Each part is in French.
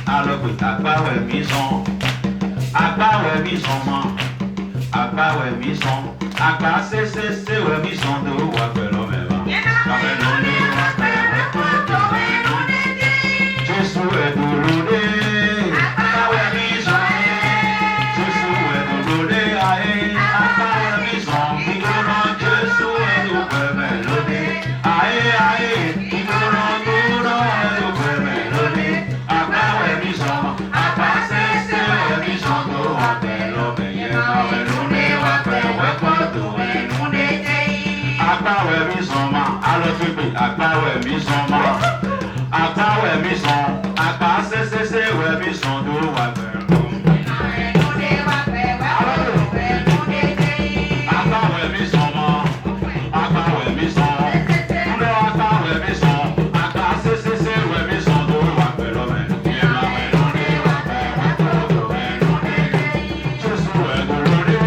alors que t'as ouais maison, ouais maison, ouais maison, c'est ouais maison de ouais l'homme. Jésus est douloureux, ouais maison, Jésus est douloureux, aïe, ouais maison, Jésus est douloureux, aïe, Akbawe mi son, akba se we mi son do wa pe. Akbawe mi son ma, akbawe mi son, no akbawe mi son, akba se we mi son do wa pe lo me. Jesu e dolore.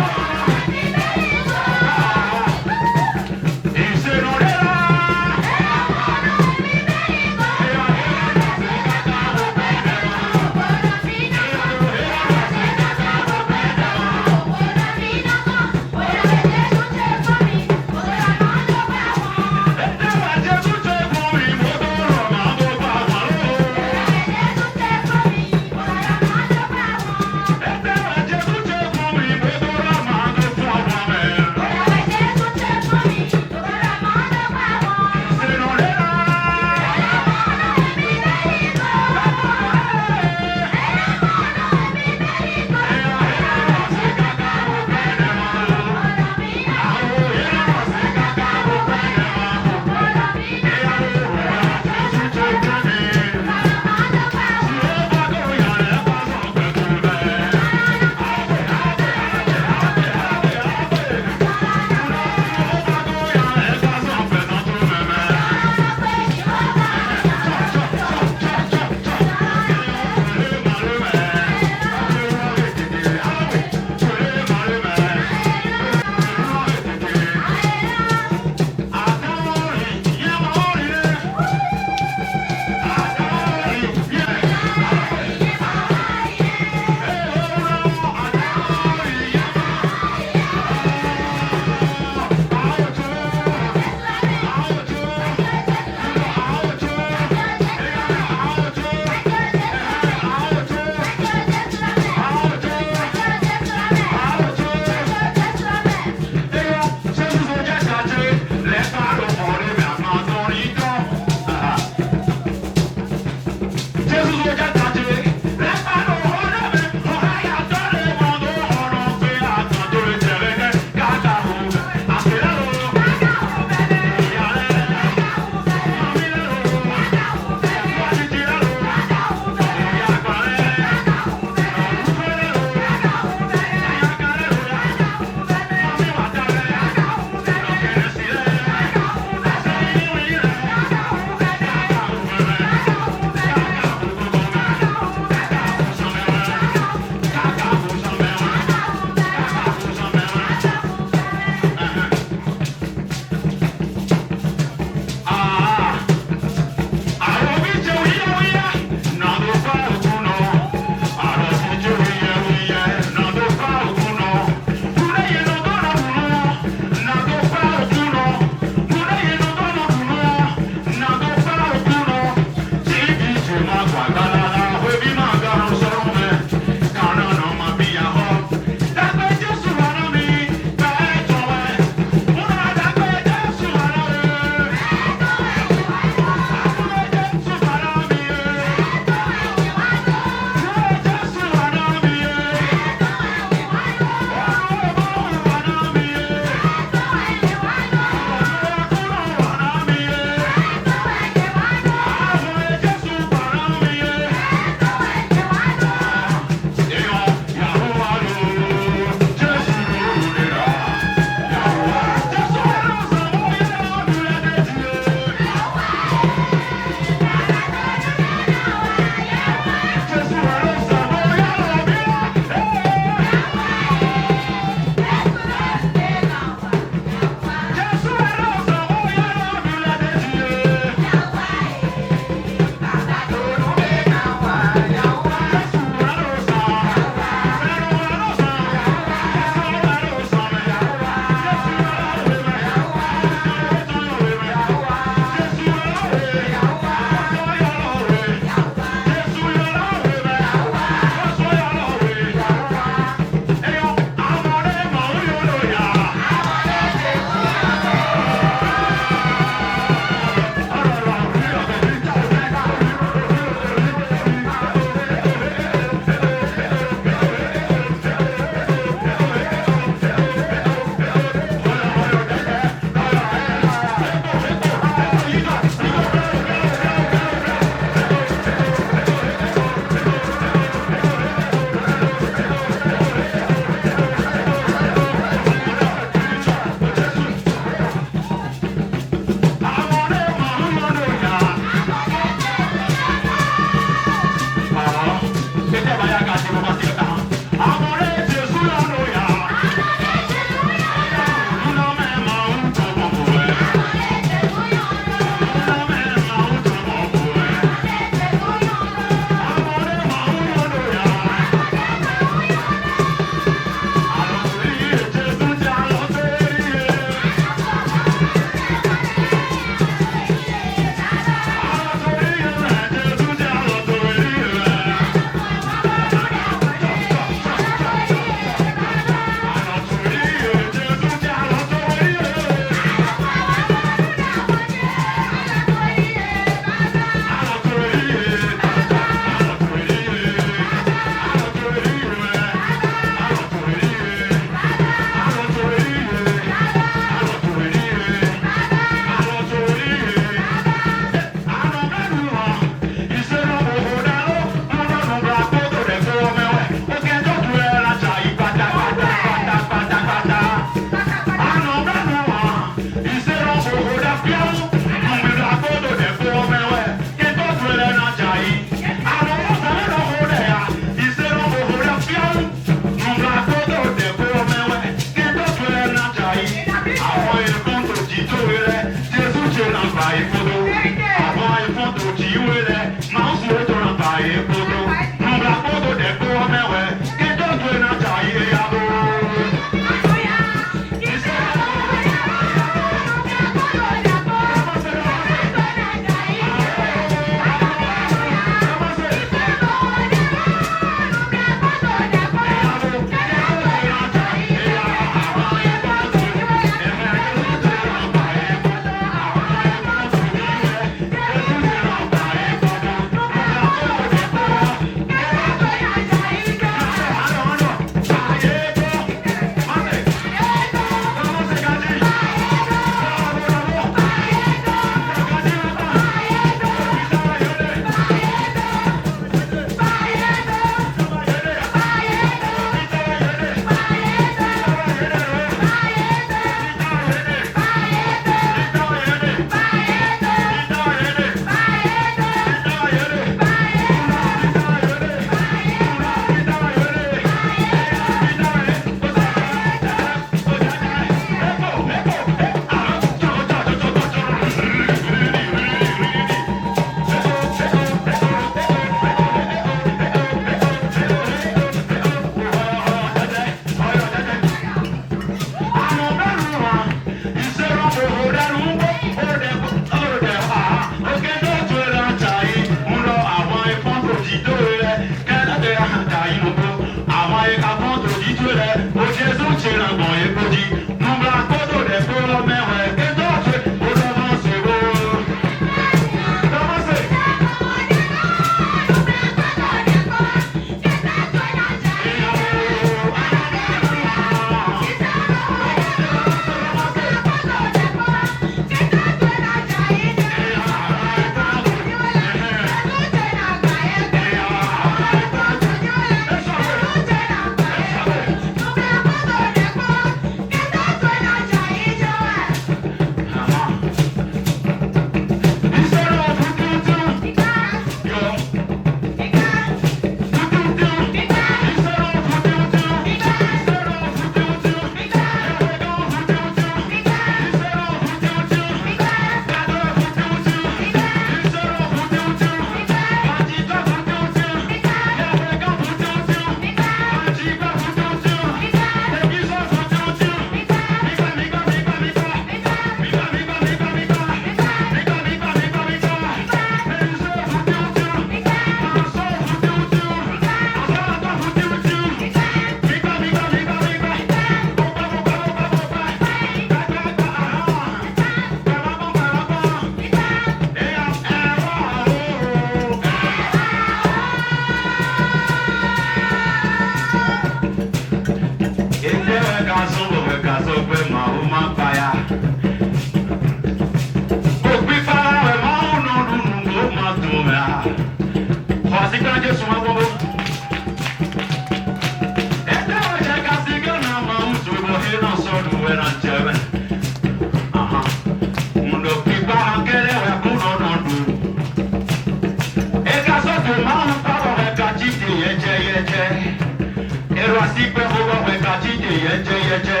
Voici Perro, Katite, Yeje, Yeje.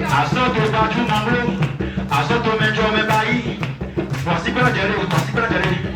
Asoto Baju Mambo, Asoto Menjo Mebai. Voici Perro, voici Perro.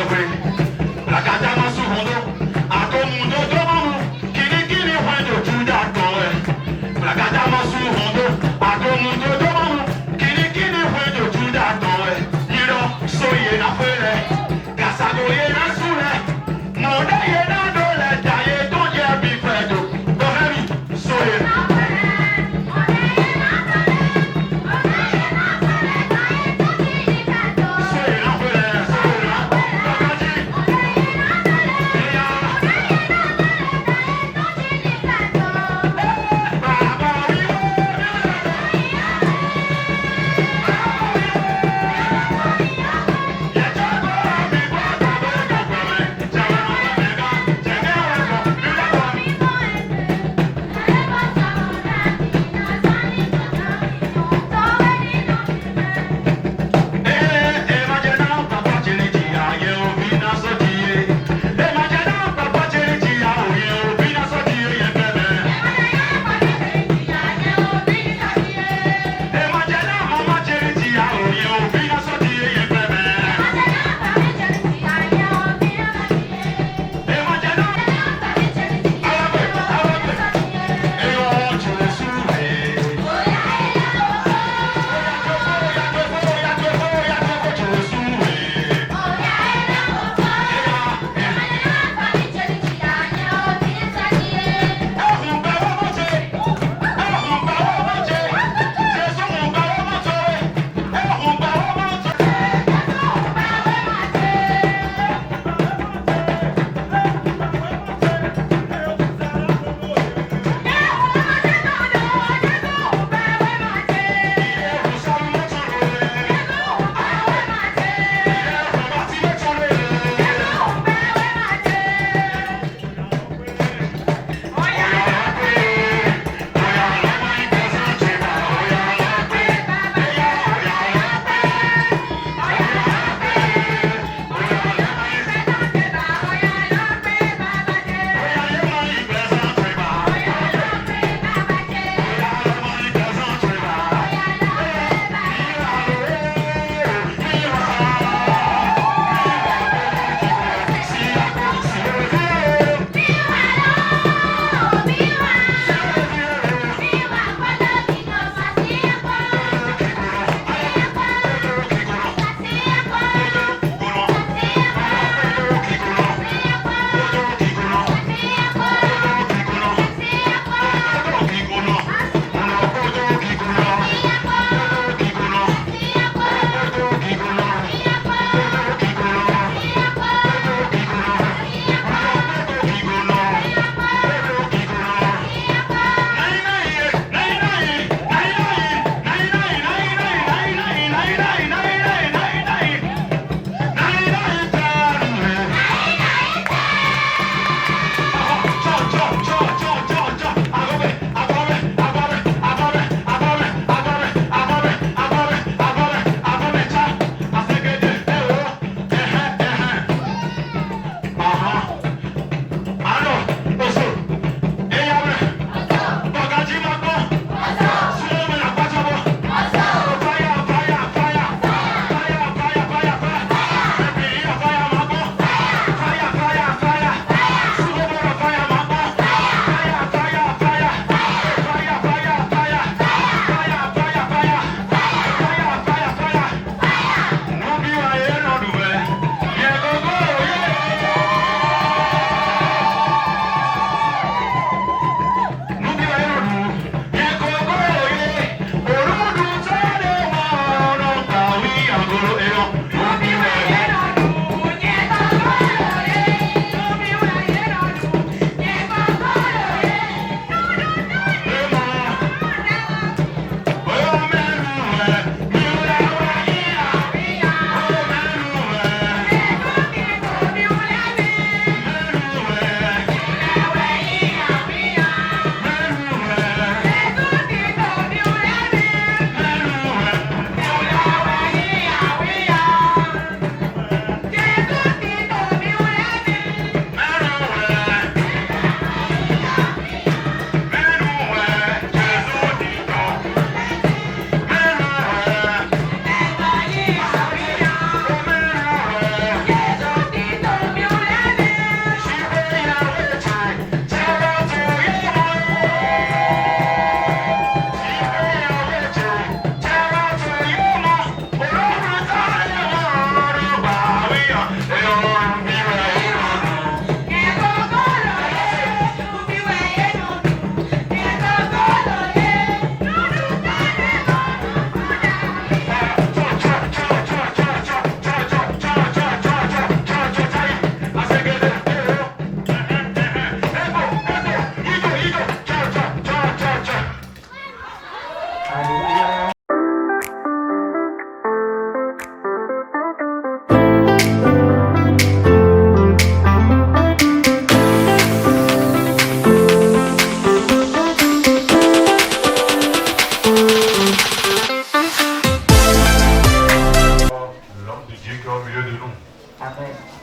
Soyez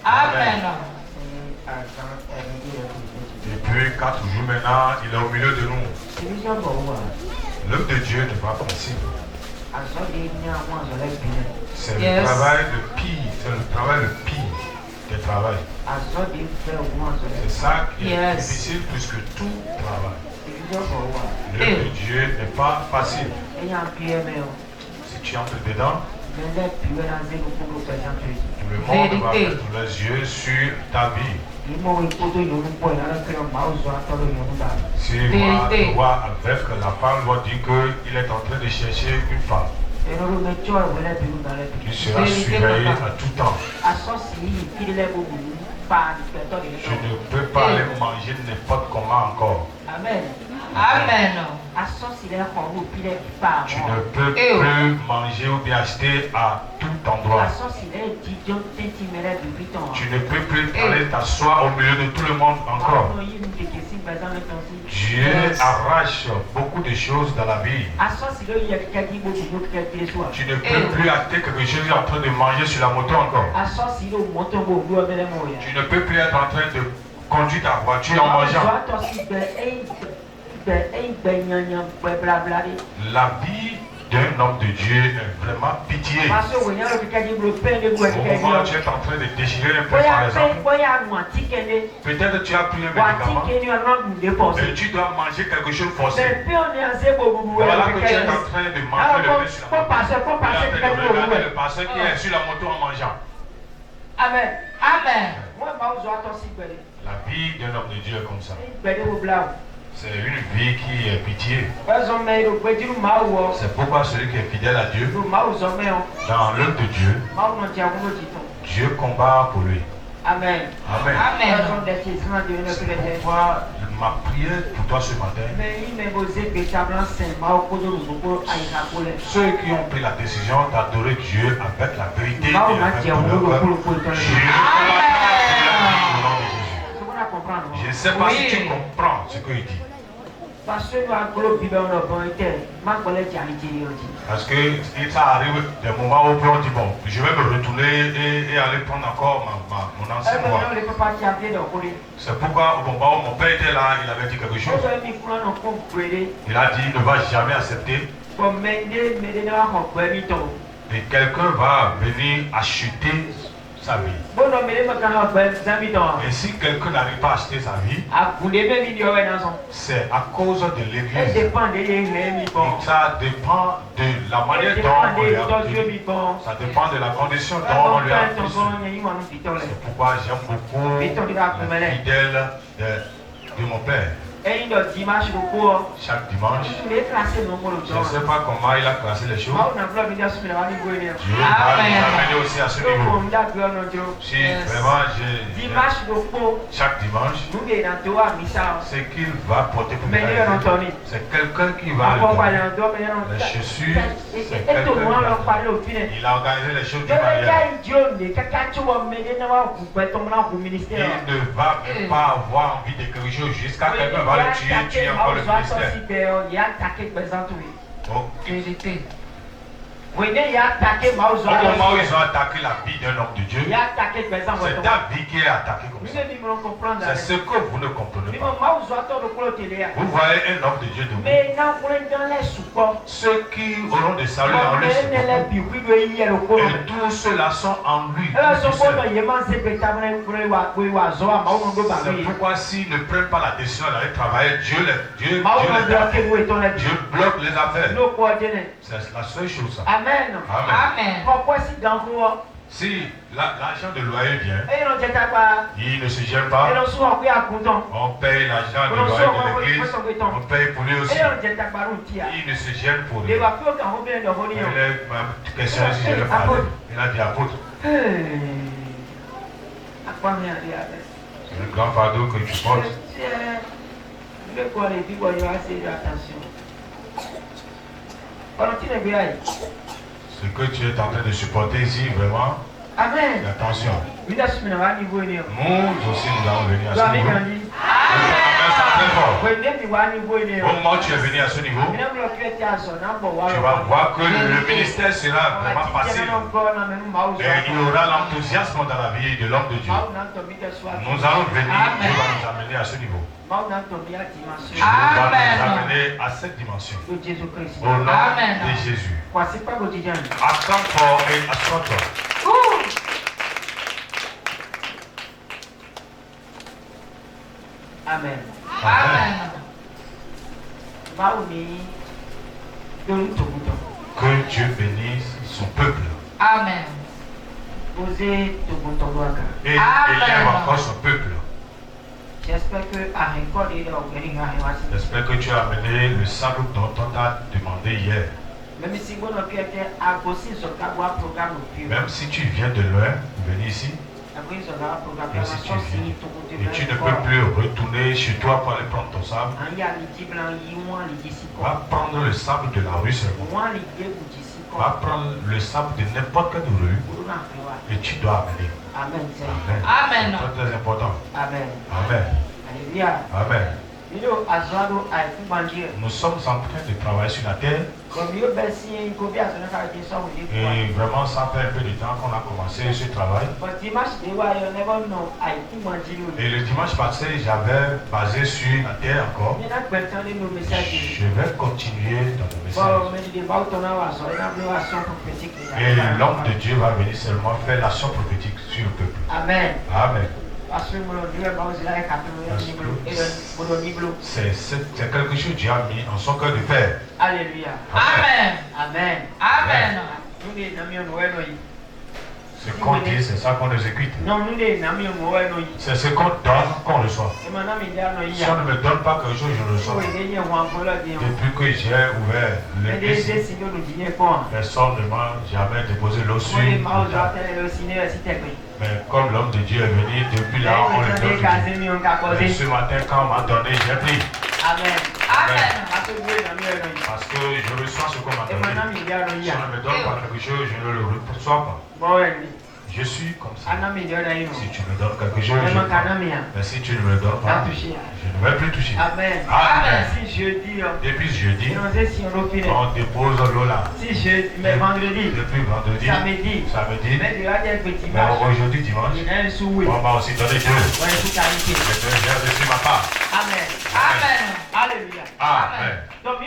Amen. Depuis 4 jours maintenant, il est au milieu de nous. L'œuvre de Dieu n'est pas facile. C'est le travail le pire, c'est le travail le pire des travail. C'est ça qui est difficile plus que tout travail. L'œuvre de Dieu n'est pas facile. Si tu entres dedans, tout le monde va mettre les yeux sur ta vie. Si tu vois avec la femme, va dire qu'il est en train de chercher une femme. Tu seras surveillé à tout temps. Je ne peux pas aller manger n'importe comment encore. Amen. Amen. Tu ne peux plus manger ou bien acheter à tout endroit. Tu ne peux plus aller t'asseoir au milieu de tout le monde encore. Dieu arrache beaucoup de choses dans la vie. Tu ne peux plus acheter quelque chose en train de manger sur la moto encore. Tu ne peux plus être en train de conduire ta voiture en mangeant. La vie d'un homme de Dieu est vraiment pitié. Au moment où tu es en train de déchirer un peu par exemple, peut-être tu as pris un médicament et tu dois manger quelque chose forcé. Voilà que tu es en train de manger le pain sur la moto. Tu es en train de regarder le pasteur qui est sur la moto en mangeant. Amen. Amen. La vie d'un homme de Dieu est comme ça. C'est une vie qui est pitié. C'est pourquoi celui qui est fidèle à Dieu, dans l'œuvre de Dieu, Dieu combat pour lui. Amen. Amen. Amen. C'est pourquoi ma prière pour toi ce matin, ceux qui ont pris la décision d'adorer Dieu avec la vérité et avec leur cœur, Dieu je ne sais pas si tu comprends ce qu'il dit. Parce que ça arrive des moments où on dit bon, je vais me retourner et aller prendre encore mon ancien roi. C'est pourquoi au moment où mon père était là, il avait dit quelque chose. Il a dit il ne va jamais accepter. Et quelqu'un va venir acheter sa vie. Et si quelqu'un n'arrive pas à acheter sa vie, c'est à cause de l'église. Ça dépend de la manière dont on lui a pris. Ça dépend de la condition dont on lui a pris. C'est pourquoi j'aime beaucoup les fidèles de mon père. Chaque dimanche, je ne sais pas comment il a classé les choses. Dieu va nous amener aussi à ce niveau. Si vraiment chaque dimanche, c'est qu'il va porter pour lui. C'est quelqu'un qui va le donner. Les chaussures, c'est quelqu'un qui va. Il a organisé les choses du mariage. Il ne va même pas avoir envie de quelque chose jusqu'à quelqu'un va le tuer, tuer encore le ministère. Au moment où ils ont attaqué la vie d'un homme de Dieu, c'est ta vie qui est attaquée comme ça. C'est ce que vous ne comprenez pas. Vous voyez un homme de Dieu debout. Ceux qui auront des saluts en lui, et tous ceux-là sont en lui. C'est pourquoi s'ils ne prennent pas la décision d'aller travailler, Dieu bloque les affaires. C'est la seule chose. Amen. Amen. Si l'argent de loyer vient, il ne se gêne pas. On paye l'argent de loyer de l'église, on paye pour lui aussi. Il ne se gêne pour lui. Il est ma question si je vais parler. Il a dit apôtre. C'est le grand fardeau que tu portes. Ce que tu es en train de supporter ici, vraiment, Amen. Attention. Nous aussi Nous aussi, nous allons venir à ce niveau. très fort. Au moment où tu es venu à ce niveau, tu vas voir que le ministère sera vraiment facile. Et il y aura l'enthousiasme dans la vie de l'homme de Dieu. Nous allons venir, Dieu va nous amener à ce niveau. Dieu va nous amener à cette dimension. Au nom de Jésus. Attends fort et assois-toi. Amen. Amen. Que Dieu bénisse son peuple. Amen. Et élève encore son peuple. J'espère que tu as amené le sable dont on t'a demandé hier. même si tu viens de loin, venir ici, et si tu viens, et tu ne peux plus retourner chez toi pour aller prendre ton sable, va prendre le sable de la rue seulement. Va prendre le sable de n'importe quelle rue et tu dois amener. Amen. Amen. C'est très important. Amen. Amen. Alléluia. Amen. Nous sommes en train de travailler sur la terre. Et vraiment, ça fait un peu de temps qu'on a commencé ce travail. Et le dimanche passé, j'avais basé sur la terre encore. Je vais continuer dans le message. Et l'homme de Dieu va venir seulement faire l'action prophétique sur le peuple. Amen. Amen. C'est quelque chose que Dieu a mis en son cœur de faire. Alléluia. Amen. Amen. Amen. Ce qu'on dit, c'est ça qu'on exécute. C'est ce qu'on donne qu'on reçoit. Si on ne me donne pas quelque chose, je le reçois. Depuis que j'ai ouvert l'église, personne ne m'a jamais déposé l'eau sur. Mais comme l'homme de Dieu est venu, depuis là, on le donne. Et ce matin, quand on m'a donné, j'ai pris. Amen. Amen. Parce que je reçois ce qu'on m'a donné. Si on ne me donne pas quelque chose, je ne le reçois pas. Je suis comme ça. Si tu me donnes quelque chose, je prends. Mais si tu ne me donnes pas, je ne vais plus toucher. Amen. Amen. Depuis jeudi, on dépose l'eau là. Mais vendredi, depuis vendredi, samedi, mais aujourd'hui dimanche, on m'a aussi donné deux. Les deux j'ai reçu ma part. Amen. Amen. Alléluia. Amen. Donc, on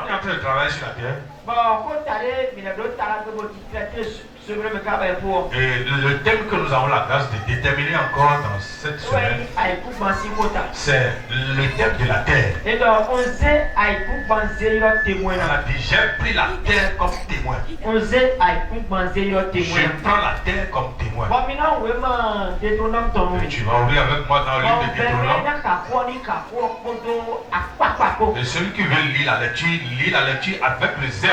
est en train de travailler sur la terre. Et le thème que nous avons la grâce de déterminer encore dans cette semaine, c'est le thème de la terre. Et donc, on a dit, j'ai pris la terre comme témoin. Je prends la terre comme témoin. Et tu vas ouvrir avec moi dans le livre de Deutéronome. Et celui qui veut lire la lecture avec le zèle.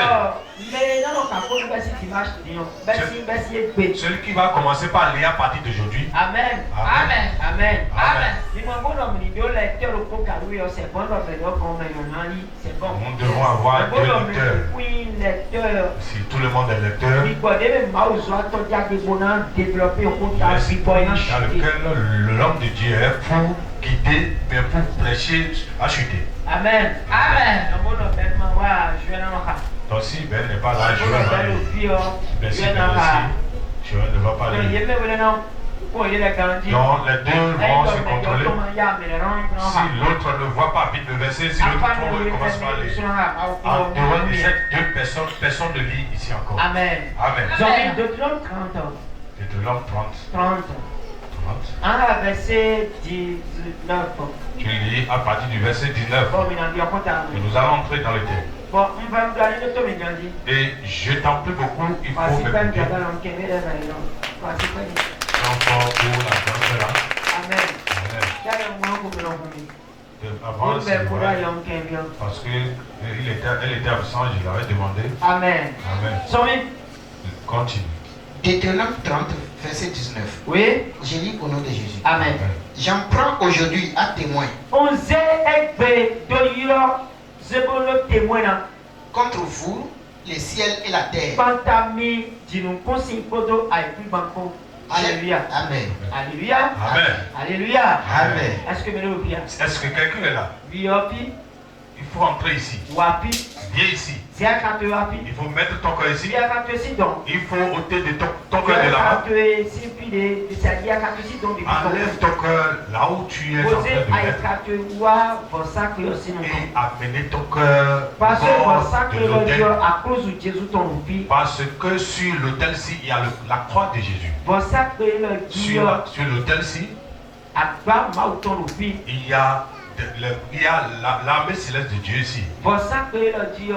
Celui qui va commencer par lire à partir d'aujourd'hui. Amen. Amen. Amen. Amen. Nous devons avoir deux lecteurs. Si tout le monde est lecteur, dans lequel l'homme de Dieu est pour guider, mais pour prêcher, acheter. Amen. Amen. Donc si Ben n'est pas là, je vais aller. Ben si Ben est ici, je ne vais pas aller. Donc les deux vont se contrôler. Si l'autre ne voit pas vite le verset, si l'autre trouve, il commence par aller. En dehors de ces deux personnes, personne ne lit ici encore. Amen. Amen. Deutéronome 30. Deutéronome 30. Verset 19. Tu lis à partir du verset 19. Et nous allons entrer dans le thème. Et je t'en prie beaucoup, il faut m'écouter. Encore pour la danse là. Amen. Avant, c'est vrai, parce qu'elle était absente, je l'avais demandé. Amen. Amen. Continue. Deutéronome 30, verset 19. Oui. Je lis au nom de Jésus. Amen. J'en prends aujourd'hui à témoin contre vous, les ciels et la terre, Alléluia. Amen. Alléluia. Amen. Alléluia. Amen. Est-ce que nous bien? Est-ce que quelqu'un est là? Oui, Wapi. Il faut entrer ici. Wapi. Viens ici. C'est quand tu Wapi. Il faut mettre ton cœur ici. Il y a quand tu es donc. Il faut ôter de ton cœur de là-bas. Quand tu es ici, puis il y a quand tu es donc. Enlève ton cœur là où tu es en train Posez de à mettre. quand tu vois vos sacs aussi non. Et amener ton cœur Parce que hors vos sacs de l'autel. à cause de Jésus ton loupi. Parce que sur l'autel-ci, il y a la croix de Jésus. Vos sacs Sur l'autel-ci, à bas mal ton loupi. il y a l'armée céleste de Dieu ici. Vos sacs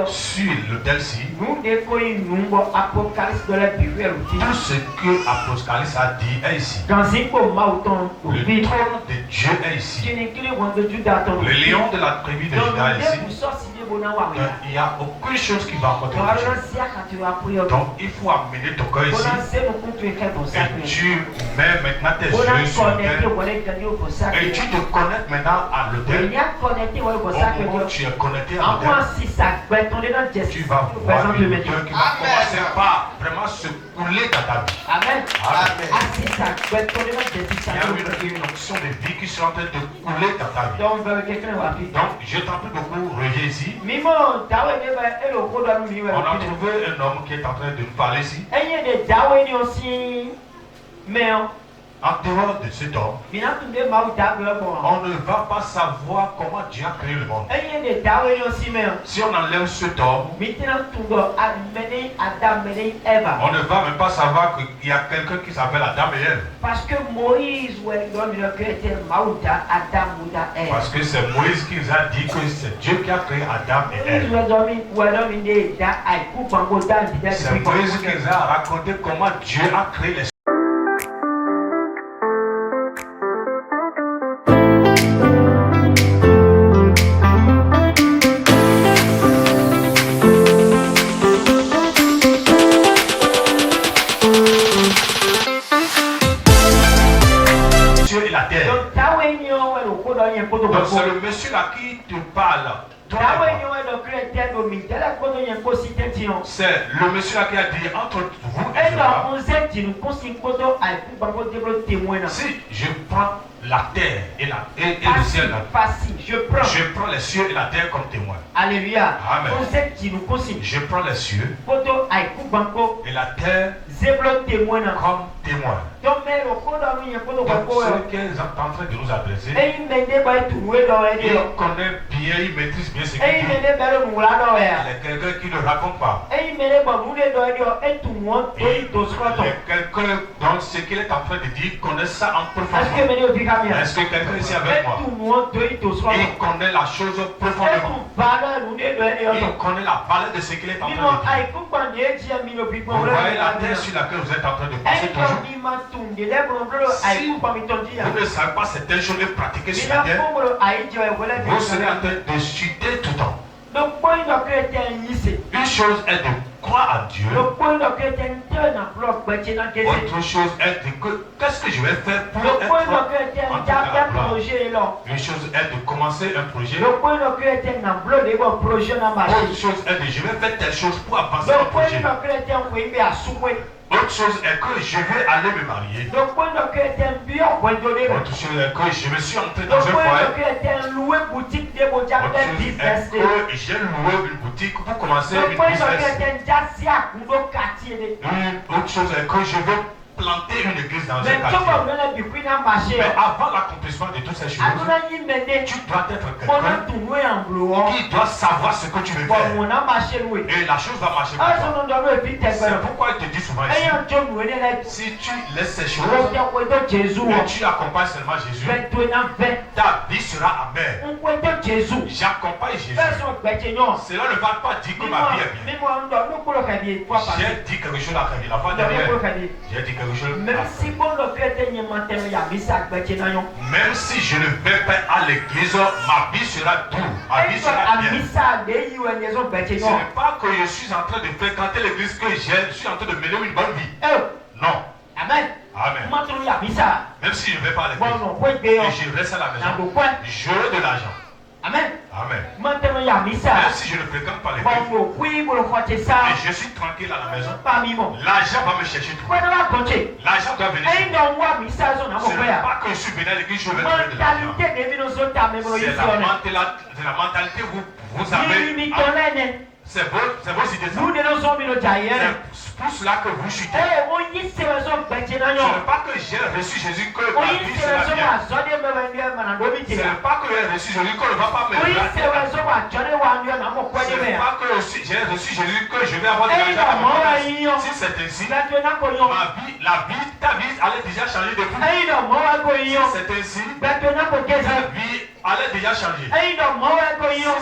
Sur l'autel-ci, nous découvrir nous apocalypse de la Bible. tout ce que Apocalypse a dit est ici. Dans un peu mal ton Le loupi. trône de Dieu est ici. Le Le lion de la tribu de Juda est ici. Donc, il n'y a aucune chose qui va contre Dieu. Donc il faut amener ton cœur ici. Et tu mets maintenant tes yeux sur l'autel. Et tu te connectes maintenant à l'autel. Au moment où tu es connecté à l'autel, tu vas voir une lumière qui va commencer par vraiment se couler dans ta vie. Amen. Amen. Il y a une onction de vie qui est en train de couler dans ta vie. Donc je t'en prie beaucoup, reviens ici. On a trouvé un homme qui est en train de nous parler ici. En dehors de cet homme, on ne va pas savoir comment Dieu a créé le monde. Si on enlève cet homme, on ne va même pas savoir qu'il y a quelqu'un qui s'appelle Adam et Ève. Parce que Moïse, Parce que c'est Moïse qui nous a dit que c'est Dieu qui a créé Adam et Ève. C'est Moïse qui nous a raconté comment Dieu a créé les cieux et la terre. Donc c'est le monsieur là qui te parle. C'est le monsieur là qui a dit entre vous et moi. Si je prends la terre et le ciel, je prends les cieux et la terre comme témoin. Alléluia. Amen. Je prends les cieux et la terre comme témoin. Donc ce qu'ils sont en train de nous adresser, il connaît bien, il maîtrise bien ce qu'il dit. Il est quelqu'un qui ne raconte pas. Et quelqu'un, donc ce qu'il est en train de dire, connaît ça en profondeur. Est-ce que quelqu'un ici avec moi? Il connaît la chose profondément. Il connaît la valeur de ce qu'il est en train de dire. Vous voyez la terre sur laquelle vous êtes en train de passer toujours. Si vous ne savez pas certaines choses pratiquées sur la terre, vous serez en train de chuter tout le temps. Une chose est de croire à Dieu. Autre chose est de qu'est-ce que je vais faire pour être en train de la gloire. Une chose est de commencer un projet. Autre chose est de je vais faire telle chose pour avancer le projet. Autre chose est que je vais aller me marier. Autre chose est que je me suis entré dans un foyer. Autre chose est que j'ai loué une boutique pour commencer une business. Autre chose est que je veux planter une église dans un quartier. Mais avant l'accomplissement de toutes ces choses, tu dois être quelqu'un qui doit savoir ce que tu veux faire. Et la chose va marcher pour toi. C'est pourquoi il te dit souvent ici, si tu laisses ces choses et tu accompagnes seulement Jésus, ta vie sera amère. J'accompagne Jésus. Cela ne va pas dire que ma vie est bien. J'ai dit quelque chose à la fois dernière. J'ai dit quelque chose. Même si je ne vais pas à l'église, ma vie sera douce. Ma vie sera bien. Ce n'est pas que je suis en train de fréquenter l'église que je suis en train de mener une bonne vie. Non. Amen. Amen. Même si je ne vais pas à l'église et je reste à la maison, j'aurai de l'argent. Amen. Amen. Maintenant, il y a mis ça. Même si je ne fréquente pas l'église, Bon, oui, vous le faites ça. et je suis tranquille à la maison, Pas mimo. l'argent va me chercher tout. Quoi de la compter? L'argent doit venir. Et donc, moi, mis ça, on a Ce mon n'est frère. pas que je suis venu à l'église, je vais trouver de l'argent. Mentalité de nos autres, ta mémoire. C'est la mentalité vous avez. C'est vos idées. Nous ne nous sommes pas C'est pour cela que vous chutez. Ce n'est pas que j'ai reçu Jésus que ma vie sera bien. Ce n'est pas que j'ai reçu Jésus que ne va pas me faire. Ce n'est pas que j'ai reçu Jésus que je vais avoir de l'argent. Si c'est ainsi, ta vie allait déjà changer depuis. Si c'est ainsi, ta vie allait déjà changer. Si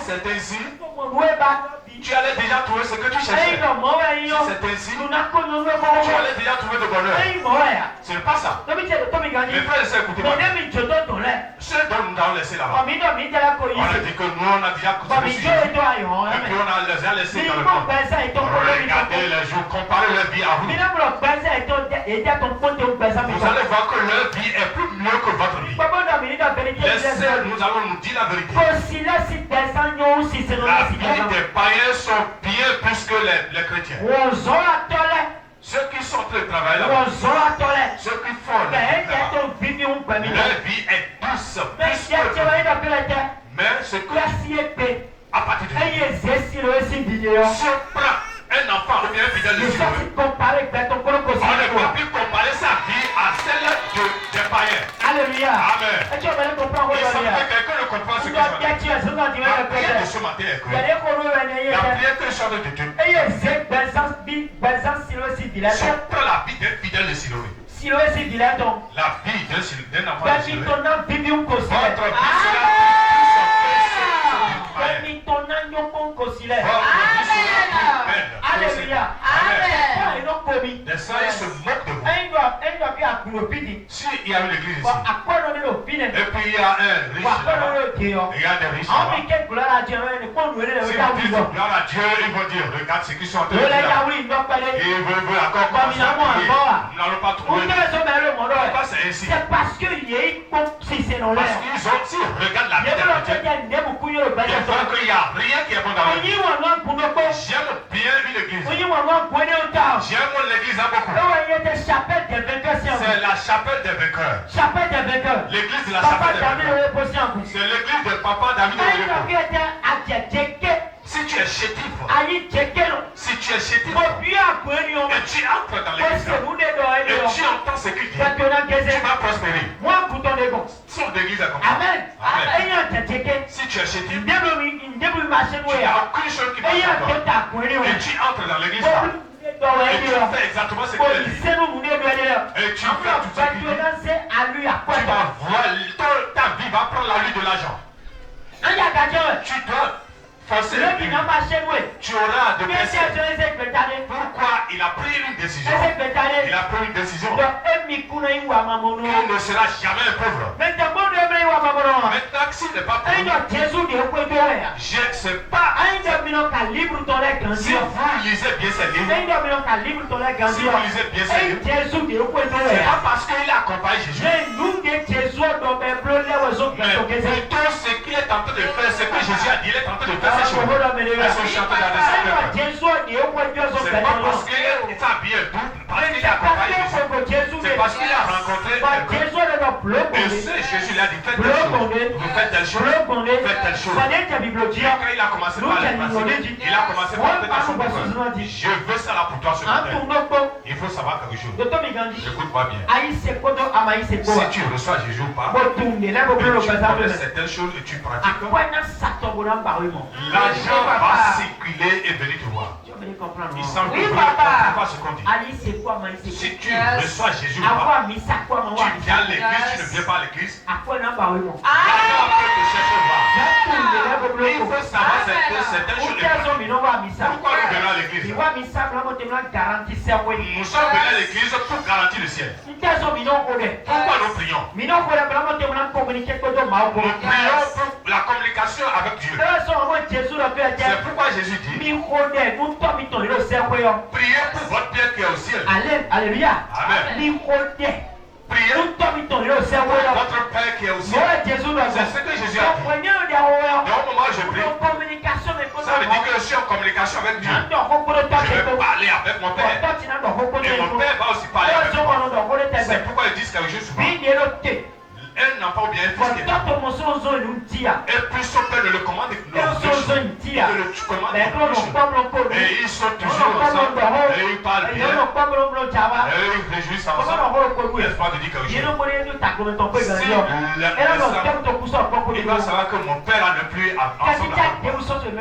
c'est ainsi, tu allais déjà trouver ce que tu cherchais. Si c'est ainsi, tu allais déjà trouver le bonheur. Ce n'est pas ça. Mes frères et sœurs, écoutez-moi. Ceux dont nous avons laissé là-bas. On a dit que nous, on a déjà reçu Jésus. Et puis on les a laissés dans le monde. Regardez les jours, comparez leur vie à vous. Vous allez voir que leur vie est plus mieux que votre vie. Nous allons nous dire la vérité. La vie des païens sont bien plus que les chrétiens. Ceux qui sont en train de travailler là-bas, ceux qui font leur vie est douce, plus que mais ce que à partir de si on prend un enfant ou bien un fidèle de Dieu, on ne peut plus comparer sa vie à celle des païens. Alléluia. Amen. Et tu vas comprendre. Il semble que quelqu'un ne comprend ce que je veux dire. La prière de ce matin est cruelle. La prière que je suis en train de Dieu. Si on prend la vie d'un fidèle de Siloé, la vie d'un enfant de Siloé, votre vie sera Alléluia. les saints se moquent de vous. Si il y a une église ici, et puis il y a un riche là-bas, il y a des riches là-bas. S'ils disent gloire à Dieu, ils vont dire, regarde ce qu'ils sont en train de faire. Et ils veulent encore commencer à prier. Nous n'allons pas trouver. Pourquoi c'est ainsi? C'est parce qu'il y a une compétition. Parce qu'ils ont, s'ils regardent la vie des chrétiens, ils voient qu'il n'y a rien qui est bon dans la vie. J'aime bien une église. J'aime l'église à beaucoup. C'est la chapelle des vainqueurs. L'église de la chapelle des vainqueurs. C'est l'église de papa David de Si tu es chétif, si tu es chétif, et tu entres dans l'église et tu entends ce qu'il dit, tu vas prospérer. Son d'église est comme ça. Amen. Si tu es chétif, tu n'as aucune chose qui va s'entendre. Et tu entres dans l'église là. Et tu fais exactement ce qu'il dit. Et tu fais tout ce qu'il dit. Tu vas voir, ta vie va prendre l'allure de l'argent. Tu dois forcer le but. Tu auras de plaisir. Pourquoi il a pris une décision? Il a pris une décision. Il ne sera jamais un pauvre. Maintenant, s'il n'est pas pauvre, je ne sais pas. Si vous lisez bien ces livres, si vous lisez bien ces livres, c'est pas parce qu'il a accompagné Jésus. Mais plutôt ce qu'il est en train de faire, ce que Jésus a dit, il est en train de faire ces choses. Elles sont chantées dans des secrets. C'est pas parce qu'il s'habille double, parce qu'il a accompagné Jésus. C'est parce qu'il a rencontré quelqu'un. Et ce Jésus lui a dit, faites telle chose, vous faites telle chose, faites telle chose. Quand il a commencé par les principes, il a commencé par le dans son cœur. Je veux ça là pour toi ce matin. Il faut savoir quelque chose. Écoute-moi bien. Si tu reçois Jésus ou pas, et tu connais certaines choses et tu pratiques, l'argent va circuler et venir te voir. Il semble que vous ne comprenez pas ce qu'on dit. Si tu reçois Jésus ou pas, tu viens à l'église, tu ne viens pas à l'église, l'argent peut te chercher voir. Il faut savoir certaines choses. Pourquoi nous venons à l'église? Nous sommes venus à l'église pour garantir le ciel. Pourquoi nous prions? Nous prions pour la communication avec Dieu. C'est pourquoi Jésus dit, priez pour votre Père qui est au ciel. Alléluia. Amen. Priez pour votre Père qui est aussi. C'est ce que Jésus a dit. Donc, au moment où je prie, ça veut dire que je suis en communication avec Dieu. Je vais parler avec mon Père. Et mon Père va aussi parler avec moi. C'est pourquoi ils disent quelque chose souvent. Elle n'a pas bien fait. Et plus son père ne le commande, ne le commande. Et ils sont toujours ensemble. Et ils parlent bien. Et ils réjouissent ensemble. Laisse-moi te dire quelque chose. Si il doit savoir que mon père n'est plus ensemble.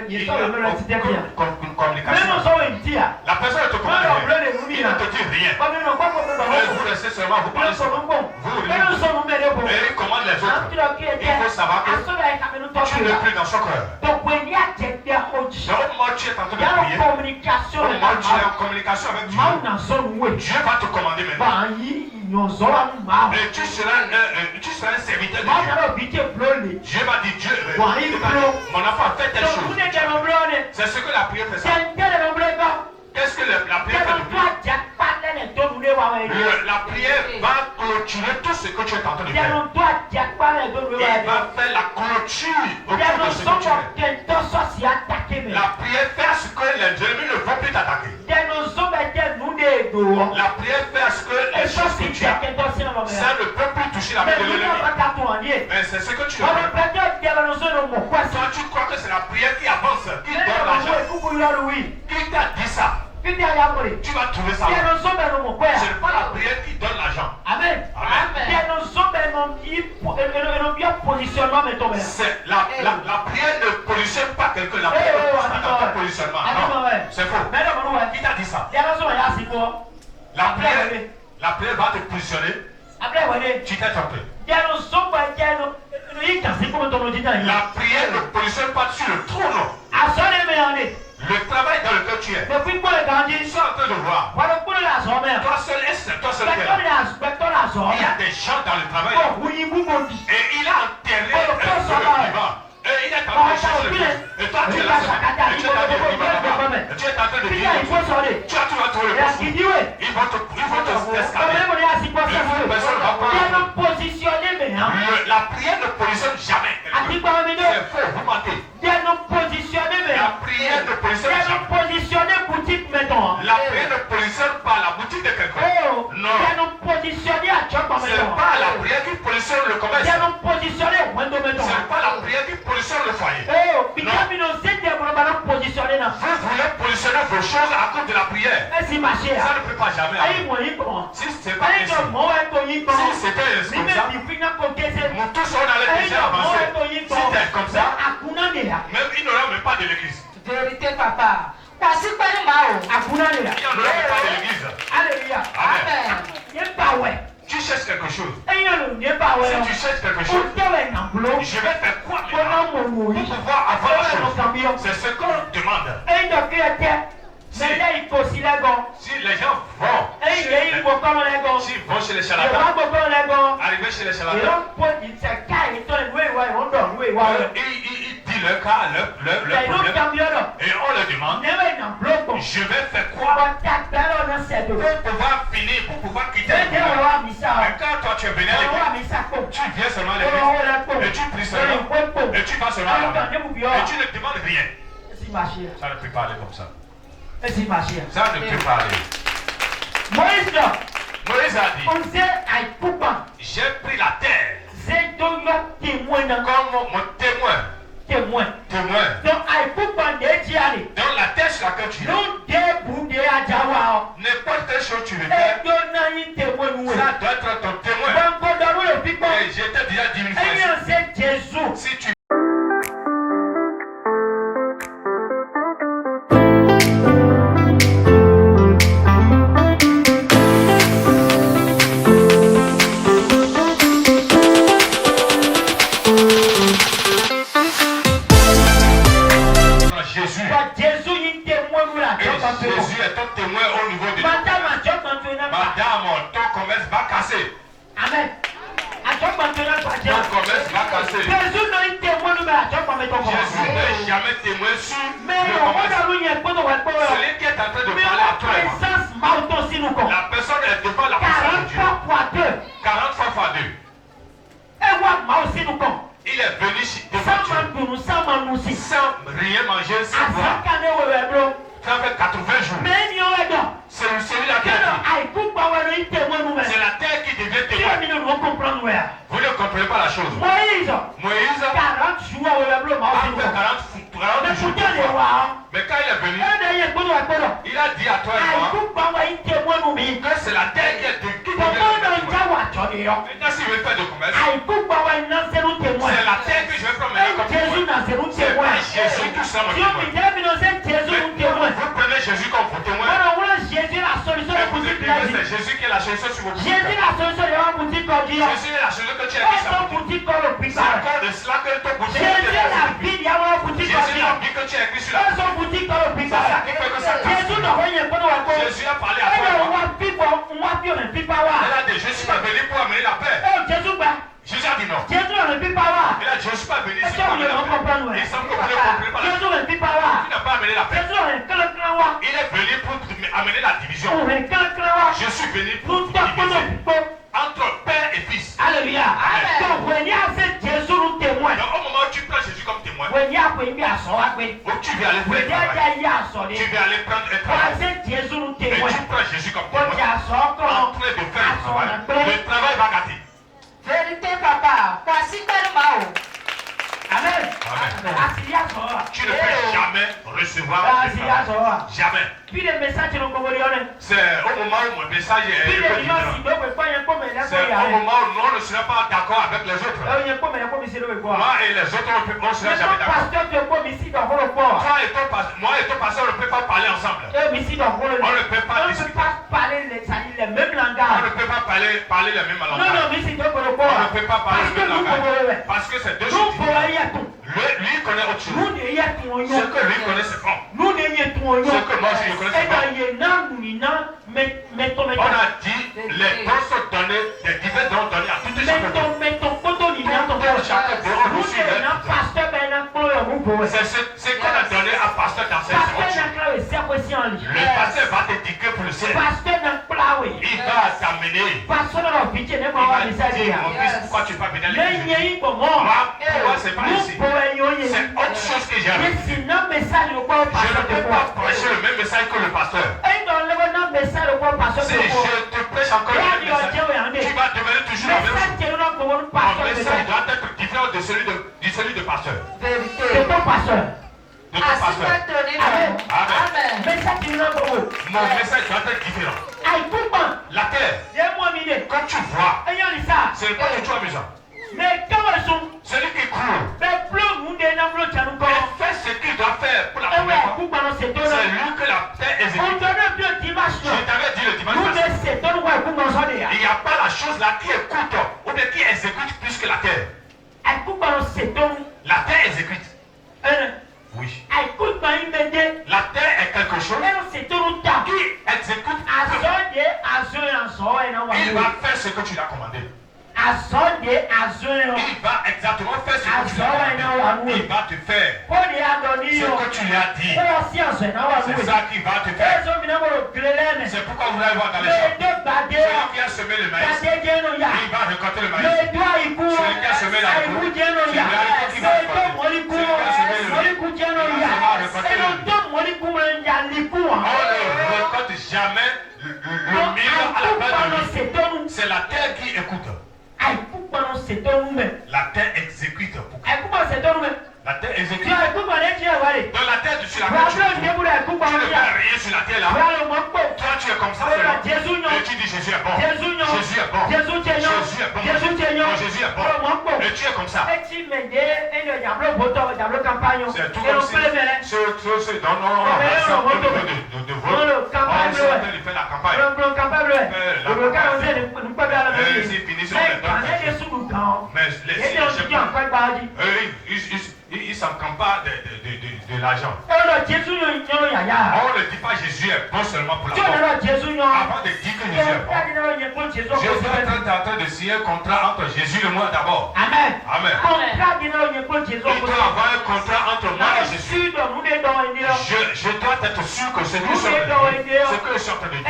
Il n'a aucune communication. La personne ne te commande rien. Il ne te dit rien. Vous restez seulement, vous parlez seulement. Vous et il commande les autres. Il faut savoir que tu n'es plus dans son cœur. Donc, au moment où tu es en train de prier, au moment où tu es en communication avec Dieu, Dieu va te commander maintenant. Et tu seras un serviteur de Dieu. Dieu va dire Dieu, mon enfant fait telle chose. C'est ce que la prière fait ça. Qu'est-ce que la prière fait de plus? La prière va clôturer tout ce que tu es en train de faire. Il va faire la clôture autour de ce que tu fais. La prière fait à ce que les ennemis ne vont plus t'attaquer. La prière fait à ce que les choses que tu as, ça ne peut plus toucher la vie de l'ennemi. Mais c'est ce que tu as. Toi, tu crois que c'est la prière qui avance, qui donne l'argent. Qui t'a dit ça? Tu vas trouver ça. Ce n'est pas la prière qui donne l'argent. Amen. C'est la prière ne positionne pas quelqu'un. La prière ne donne pas positionnement. Non, c'est faux. Qui t'a dit ça? La prière va te positionner. Tu t'es trompé. La prière ne positionne pas sur le trône. Le travail dans lequel tu es. Ils sont en train de voir. Toi seul, toi seul. Il y a des gens dans le travail. Et il a enterré le vivant. Et il est en train de chercher le vivant. Et toi tu es là. Et tu es en train de dire, tu vas trouver le poste. Ils vont te escaler. Personne va pas. La prière ne positionne jamais. C'est faux, vous mentez. La prière ne positionne jamais. La prière ne positionne pas la boutique de quelqu'un. Non. C'est pas la prière qui positionne le commerce. C'est pas la prière qui positionne le foyer. Vous voulez positionner vos choses à cause de la prière. Ça ne peut pas jamais arriver. Si c'est pas ainsi, si c'était comme ça, nous tous on allait déjà avancer. Si c'était comme ça, même il n'aura même pas de l'église. Vérité, papa. Il n'y en aura même pas de l'église. Alléluia. Amen. Tu cherches quelque chose. Si tu cherches quelque chose, je vais faire quoi maintenant pour pouvoir avoir la chose? C'est ce qu'on demande. Si les gens vont chez les charlatans, arriver chez les charlatans, ils disent leur cas, leur problème, et on leur demande, je vais faire quoi pour pouvoir finir, pour pouvoir quitter le monde. Mais quand toi tu es venu à l'église, tu viens seulement à l'église, et tu pries seulement, et tu vas seulement à la main, et tu ne demandes rien. Ça ne peut pas aller comme ça. Ça ne peut pas aller. Moïse a dit, j'ai pris la terre comme mon témoin. Dans la terre sur laquelle tu es, n'importe quelle chose tu veux faire, ça doit être ton témoin. Et j'étais déjà dit une fois, si tu Jésus est ton témoin au niveau de Madame, ton commerce va casser. Amen. Ton commerce va casser. Jésus n'est jamais témoin sur le commerce. Celui qui est en train de parler à toi, la personne est devant la personne de Dieu. 40 fois 2. rien manger sans boire. Ça fait 80 jours. C'est celui-là qui a dit. C'est la terre qui devient témoin. Vous ne comprenez pas la chose. Moïse a fait 40 jours. Mais quand il est venu, il a dit à toi et moi que c'est la terre qui est devient témoin. Maintenant, si je veux faire de commerce, c'est la terre que je vais prendre maintenant comme témoin. C'est pas Jésus qui sera mon témoin. Vous prenez Jésus comme votre témoin. Vous dites que c'est Jésus qui est la solution sur vos boutiques. Jésus est la solution que tu as mis sur sa boutique. C'est encore de cela que ton boutique est. Jésus est la vie que tu as écrit sur la boutique. C'est ça qui fait que ça casse. Jésus a parlé à toi. Elle a dit, je ne suis pas venu pour amener la paix. Jésus a dit non. Il a dit, je ne suis pas venu ici pour amener la paix. Il semble que vous ne comprenez pas la chose. Il n'a pas amené la paix. Il est venu pour amener la division. Je suis venu pour diviser entre père et fils. Alléluia. Donc, au moment où tu prends Jésus comme témoin, où tu viens aller faire un travail, tu vas aller prendre un travail, et tu prends Jésus comme témoin, en train de faire un travail, le travail va gâter. Vérité, papa. Amen. Tu ne peux jamais recevoir le travail. Jamais. Puis le message de nos c'est au moment où mon message est c'est au moment où nous ne serons pas d'accord avec les autres. Moi et les autres, on ne sera jamais d'accord. Moi et ton pasteur, on ne peut pas parler ensemble. On ne peut pas discuter. parler les mêmes langages. On ne peut pas parler les mêmes langages. On ne peut pas parler le même langage. Parce que c'est deux choses. Lui connaît autre chose. Ce que lui connaît, c'est bon. Ce que moi aussi je connais, c'est bon. On a dit les dons sont donnés, les divers dons donnés à toutes les chacun. C'est ce qu'on a donné à pasteur d'enseigner. Le pasteur va te dire pour le ciel. Il va t'amener. Il va dire, mon fils, pourquoi tu ne vas pas venir à l'église? Moi, c'est pas ici. C'est autre chose que j'ai appris. Je ne peux pas prêcher le même message que le pasteur. Si je te prêche encore le même message, tu vas devenir toujours la même chose. Mon message doit être différent de celui de pasteur. De ton pasteur. Amen. Mon message doit être différent. La terre, quand tu vois, c'est pas du tout amusant. Celui qui court, fait ce qu'il doit faire pour la première fois. C'est lui que la terre exécute. Je t'avais dit le dimanche passé. Il n'y a pas la chose là qui écoute ou bien qui exécute plus que la terre. La terre exécute. Oui. La terre est quelque chose qui exécute. Il va faire ce que tu l'as commandé. Il va exactement faire ce que tu lui as commandé. Il va te faire ce que tu lui as dit. C'est ça qu'il va te faire. C'est pourquoi vous allez voir dans les champs. Celui qui a semé le maïs, il va récolter le maïs. Celui qui a semé la boue, c'est le haricot qui va récolter. Celui qui a semé le riz, il va récolter le riz. On ne récolte jamais le mille à la fin de riz. C'est la terre qui écoute. La terre exécute. La terre exécute. Dans la terre, tu suis la terre. Tu ne fais rien sur la terre là. Toi, tu es comme ça. Et tu dis Jésus est bon. Jésus est bon. Jésus est bon. Jésus est bon. Et tu es comme ça. C'est tout comme si ceux dans nos de vote. On fait la campagne. S'ils finissent, on les donne. Mais les ils ne s'en campent pas de l'argent. On ne dit pas Jésus est bon seulement pour la porte. Avant de dire que Jésus est bon, Jésus est en train de signer un contrat entre Jésus et moi d'abord. Amen. Il doit avoir un contrat entre moi et Jésus. Je dois être sûr que ce que je suis en train de dire,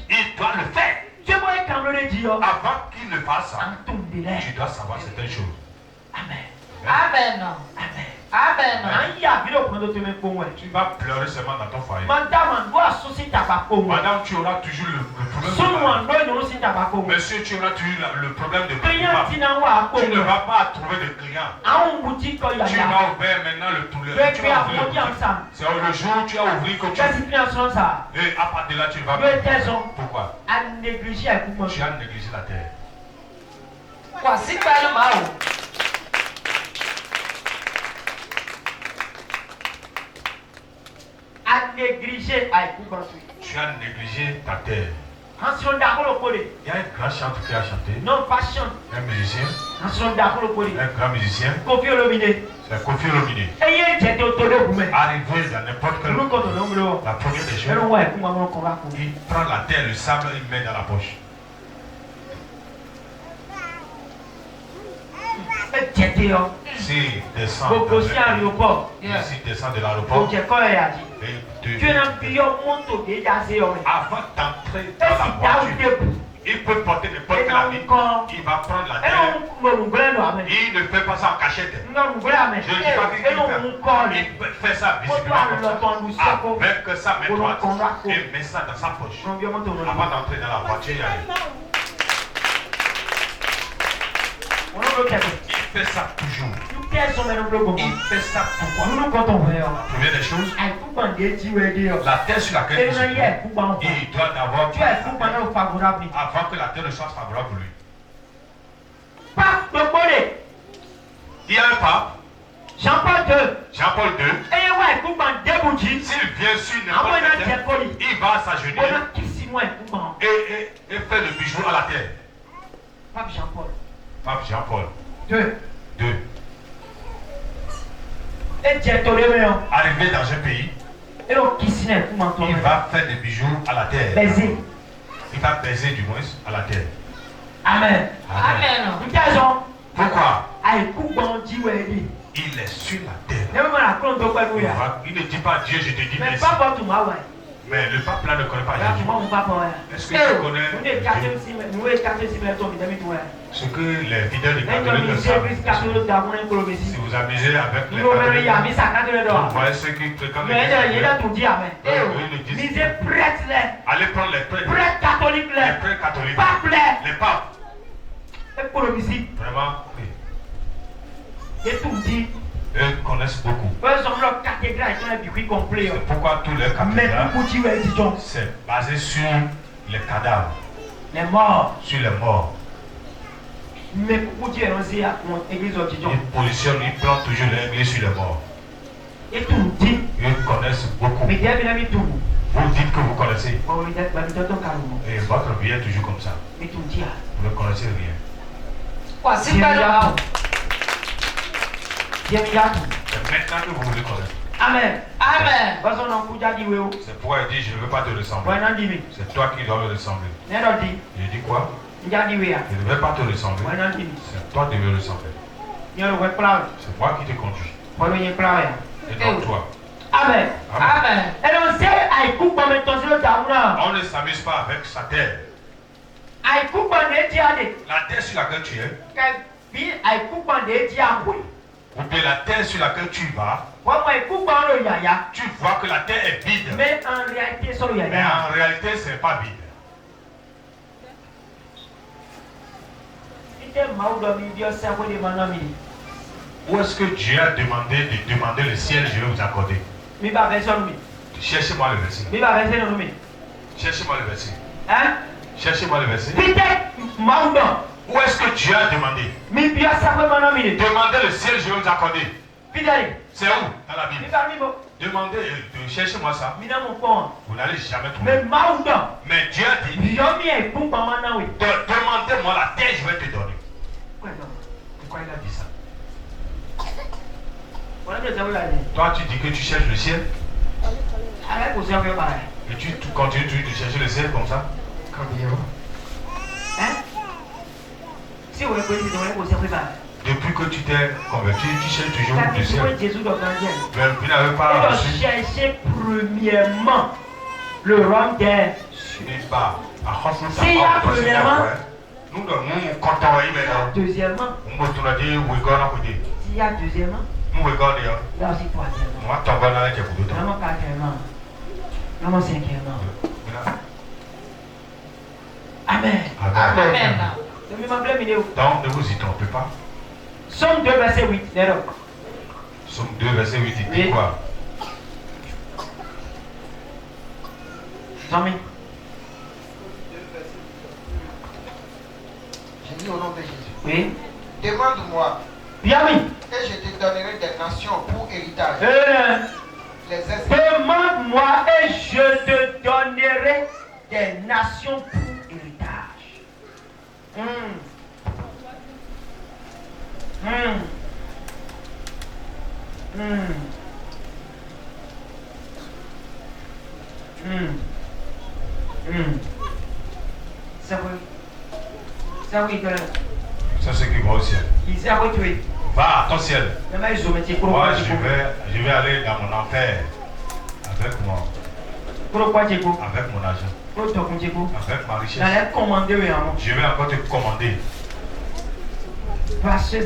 il doit le faire. Avant qu'il ne fasse ça, tu dois savoir certaines choses. Amen. Amen. Tu vas pleurer seulement dans ton foyer. Madame, Tu auras toujours le problème. Monsieur, tu auras toujours le problème de clients. Tu ne vas pas trouver de clients. Tu vas ouvrir maintenant le tourneur. C'est le jour où tu as ouvert que tu. Et à partir de là, tu vas. Pourquoi? Tu as négligé la terre. Voici pas le mal. Tu as négligé ta terre. Il y a un grand chanteur qui a chanté. Non, pas chant. Un musicien. Un grand musicien. Kofi Olomide. C'est Kofi Olomide. Arrivé dans n'importe quel. La première des choses, il prend la terre, le sable, il met dans la poche. S'il descend de l'aéroport, avant d'entrer dans la voiture, il peut porter n'importe quel habit, il va prendre la terre. Il ne fait pas ça en cachette. Je ne dis pas qu'il fait ça visiblement avec sa main droite et met ça dans sa poche. Avant d'entrer dans la voiture, il fait ça toujours. Il fait ça pourquoi? Première des choses, la terre sur laquelle il doit d'abord avant que la terre ne soit favorable pour lui. Il y a un pape, Jean-Paul II. S'il vient sur n'importe quelle terre, il va s'agenouiller et fait le bijou à la terre. Pape Jean-Paul. Pape Jean-Paul. 2. Arrivé dans un pays, il va faire des bijoux à la terre. Baiser. Il va baiser du moins à la terre. Amen. Pourquoi? Il est sur la terre. Il ne dit pas Dieu, je te dis merci. Mais le pape là ne connaît pas Jésus. Est-ce que tu connais ce que les fidèles du catholique savent? Si vous amusez avec les catholiques, vous voyez ceux qui fréquentent les églises. Allez prendre les prêtres catholiques, les papes. Vraiment, oui. Eux connaissent beaucoup. C'est pourquoi tous les cathédrales, c'est basé sur les cadavres, sur les morts. Ils positionnent, ils plantent toujours l'église sur les morts. Ils connaissent beaucoup. Vous dites que vous connaissez. Et votre vie est toujours comme ça. Vous ne connaissez rien. Voici pas le mal. C'est maintenant que vous voulez connaître. Amen. C'est pourquoi il dit je ne veux pas te ressembler. C'est toi qui dois me ressembler. Il dit quoi? Je ne veux pas te ressembler. C'est toi qui me ressembler. C'est moi qui te conduis. Et non toi. Amen. On ne s'amuse pas avec sa terre. La terre sur laquelle tu es, ou bien la terre sur laquelle tu vas, tu vois que la terre est vide. Mais en réalité, ce n'est pas vide. Où est-ce que Dieu a demandé de demander le ciel, je vais vous accorder? Cherchez-moi le verset. Cherchez-moi le verset. Cherchez-moi le verset. Où est-ce que Dieu a demandé? Demandez le ciel, je vais vous accorder. C'est où dans la Bible? Demandez, cherchez-moi ça. Vous n'allez jamais trouver. Mais Dieu a dit, demandez-moi la terre, je vais te donner. Pourquoi il a dit ça? Toi, tu dis que tu cherches le ciel. Et tu continues de chercher le ciel comme ça. Depuis que tu t'es converti, tu cherches toujours le ciel. Mais vous n'avez pas reçu. Cherchez premièrement le royaume des. S'il y a premièrement. Deuxièmement. S'il y a deuxièmement. Là aussi troisièmement. Moi, ton bon avec les boulots. Là, mon quatrièmement. Là, mon cinquièmement. Amen. Amen. Donc, ne vous y trompez pas. Somme 2, verset 8. Somme 2, verset 8, il dit quoi? Jean-Mi. J'ai dit au nom de Jésus. Oui. Demande-moi. Bien mis. Et je te donnerai des nations pour héritage. Les esprits. Demande-moi et je te donnerai des nations pour héritage. C'est vrai. C'est vrai que. C'est ce qui va au ciel. Il s'est retrouvé. Va à ton ciel. Moi, Moi, je vais aller dans mon enfer avec mon argent, avec ma richesse. Je vais encore te commander. Parce que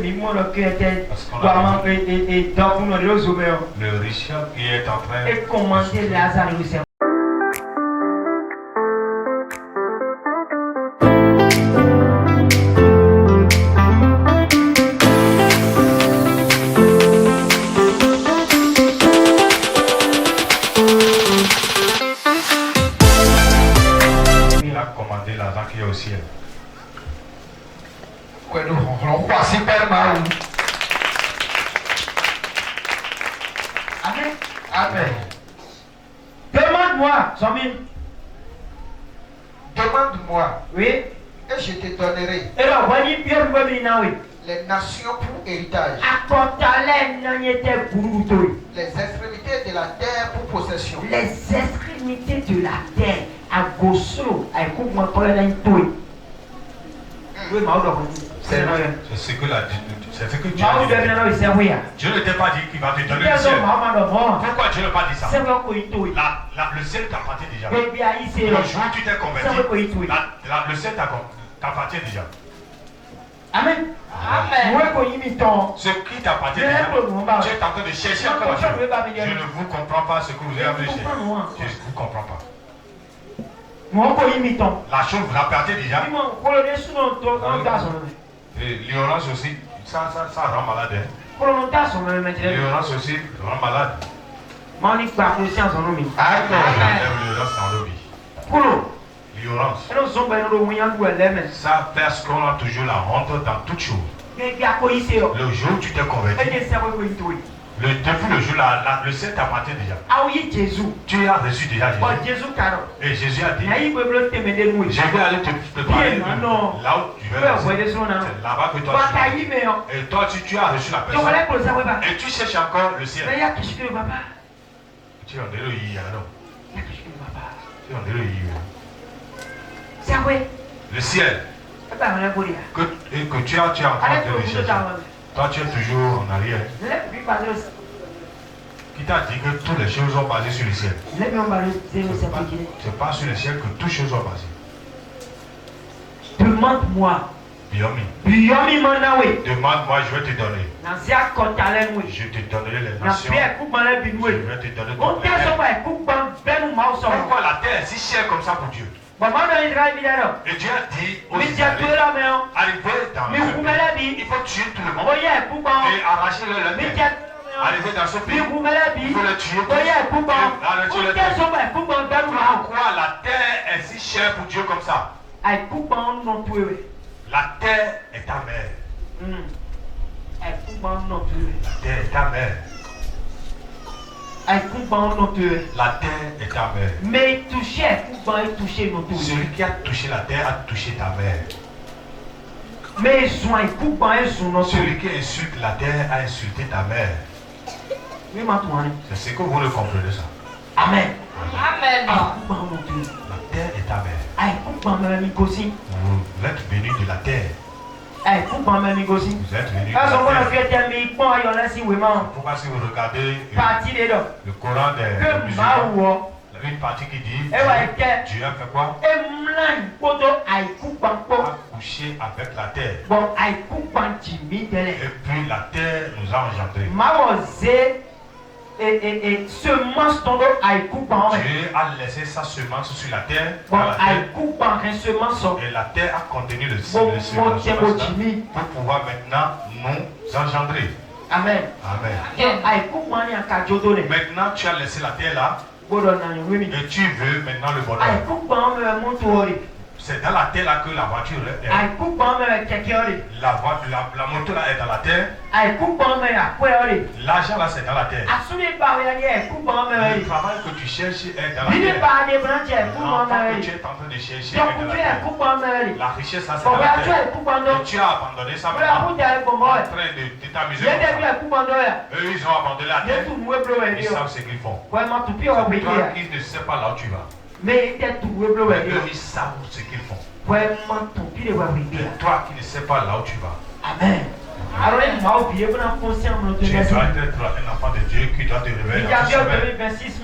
le riche qui est en train de commander Lazare. Au ciel. Amen. Amen. Demande-moi, Jean-Mi. Demande-moi. Oui. Et je te donnerai les nations pour héritage. Les extrémités de la terre pour possession. Les extrémités de la terre. À Gosso, à Koumouan, c'est ce que Dieu a dit. Dieu ne t'a pas dit qu'il va te donner le ciel. Pourquoi Dieu n'a pas dit ça? Le ciel t'appartient déjà. Le jour où tu t'es converti, le ciel t'appartient déjà. Amen. Ce qui t'appartient déjà, tu es en train de chercher encore. Je ne vous comprends pas ce que vous avez cherché. Je ne vous comprends pas. La chose vous appartient déjà. Et l'ignorance aussi, ça rend malade. L'ignorance aussi rend malade. L'ignorance. Ça fait qu'on a toujours la honte dans toute chose. Le jour où tu t'es converti, depuis le jour là, le ciel t'appartient déjà. Tu as reçu déjà Jésus. Et Jésus a dit, je vais aller te parler là où tu veux rester. C'est là-bas que toi tu es. Et toi tu as reçu la personne. Et tu cherches encore le ciel. Tu es en délire, tu es en délire. Le ciel que tu es en train de rechercher. Toi tu es toujours en arrière. Qui t'a dit que toutes les choses sont basées sur le ciel? C'est pas sur le ciel que toutes choses sont basées. Demande-moi. Demande-moi, je vais te donner. Je te donnerai les nations. Je vais te donner toutes les terres. Pourquoi la terre est si chère comme ça pour Dieu? Et Dieu a dit aux Israélites, arrivez dans ce pays, il faut tuer tout le monde et arracher leur terre. Arrivez dans ce pays, il faut le tuer tous et arracher leur terre. Pourquoi la terre est si chère pour Dieu comme ça? La terre est ta mère. La terre est ta mère. La terre est ta mère. Mais toucher, Celui qui a touché la terre a touché ta mère. Mais celui qui insulte la terre a insulté ta mère. C'est ce que vous ne comprenez ça. Amen. Amen. La terre est ta mère. Vous êtes venu de la terre. Vous êtes venu de la terre. Pourquoi si vous regardez le Coran des musulmans, une partie qui dit Dieu a fait quoi? A couché avec la terre. Et puis la terre nous a engendrés. semence dans Dieu a laissé sa semence sur la terre. Et la terre a contenu le semence pour pouvoir maintenant nous engendrer. Amen. Amen. Maintenant tu as laissé la terre là. Et tu veux maintenant le bonheur. C'est dans la terre là que la voiture est. La moto là est dans la terre. L'argent là c'est dans la terre. Le travail que tu cherches est dans la terre. L'enfant que tu es en train de chercher est dans la terre. La richesse là c'est dans la terre. Et tu as abandonné ça maintenant. En train de t'amuser. Eux ils ont abandonné la terre. Ils savent ce qu'ils font. Toi qui ne sais pas là où tu vas. Mais eux ils savent ce qu'ils font. Et toi qui ne sais pas là où tu vas. Amen. Tu dois être un enfant de Dieu qui doit te réveiller.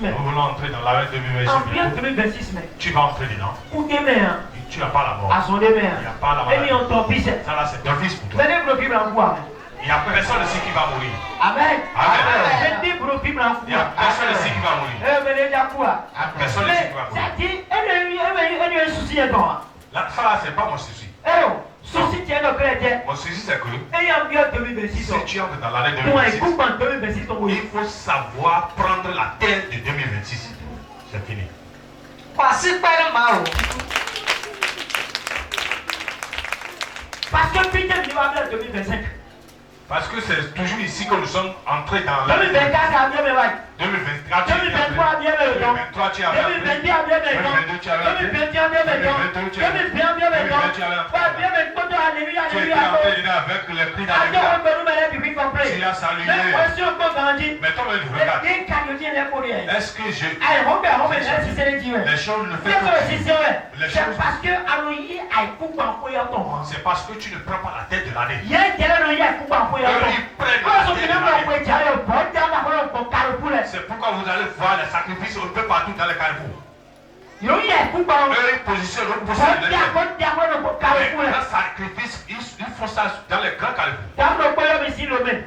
Nous voulons entrer dans l'année 2026. Tu vas entrer dedans. Tu n'as pas la mort. Il n'y a pas la maladie. Ça là c'est ton fils pour toi. Il n'y a personne ici qui va mourir. Amen. Amen. Il n'y a personne ici qui va mourir. Personne ici qui va mourir. Là, ça là c'est pas mon souci. Mon souci c'est que si tu entres dans l'année 2026, il faut savoir prendre la terre de 2026. C'est fini. Parce que Peter ne va pas 2025. Parce que c'est toujours ici que nous sommes entrés dans l'année 2024. 2023 tu as 2022 tu as 2021 tu as 2022 tu as 2023 tu as avec les prix d'Alléluia. Tu as salué. Mais toi, regarde. Est-ce que je... Les choses ne font pas. C'est parce que tu ne prends pas la tête de l'année. Ils prennent la tête de l'année. C'est pourquoi vous allez voir les sacrifices un peu partout dans les carrefours. Eux, ils positionnent le sacrifice, ils font ça dans les grands carrefours. Il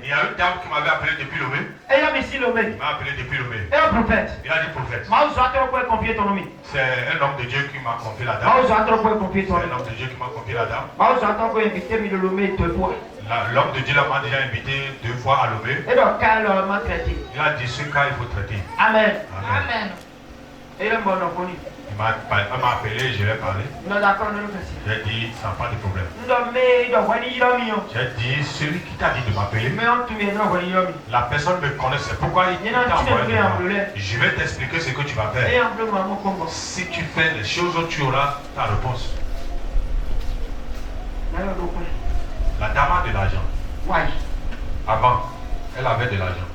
y a une dame qui m'avait appelé depuis Lomé. Il m'a appelé depuis Lomé. Il a dit prophète. C'est un homme de Dieu qui m'a confié la dame. C'est un homme de Dieu qui m'a confié la dame. L'homme de Dieu m'a déjà invité 2 fois à Lomé. Il a dit ce cas il faut traiter. Amen. Amen. Il m'a appelé, je lui ai parlé. J'ai dit, ça n'a pas de problème. J'ai dit, celui qui t'a dit de m'appeler, la personne me connaît, c'est pourquoi il t'a envoyé. Je vais t'expliquer ce que tu vas faire. Si tu fais les choses, tu auras ta réponse. La dame a de l'argent. Avant, elle avait de l'argent.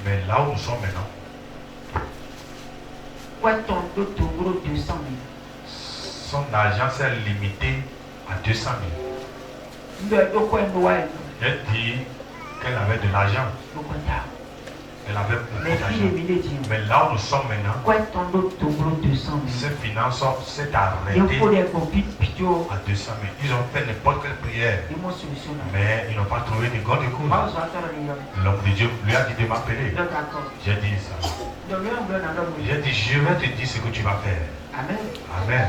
Mais là où nous sommes maintenant, son argent s'est limité à 200 000. Elle dit qu'elle avait de l'argent. Elle avait beaucoup d'argent. Mais là où nous sommes maintenant, ces finances s'est arrêtées à 200 000. Ils ont fait n'importe quelle prière. Mais ils n'ont pas trouvé de God de cours. L'homme de Dieu lui a dit de m'appeler. J'ai dit ça. J'ai dit, je vais te dire ce que tu vas faire. Amen. Amen.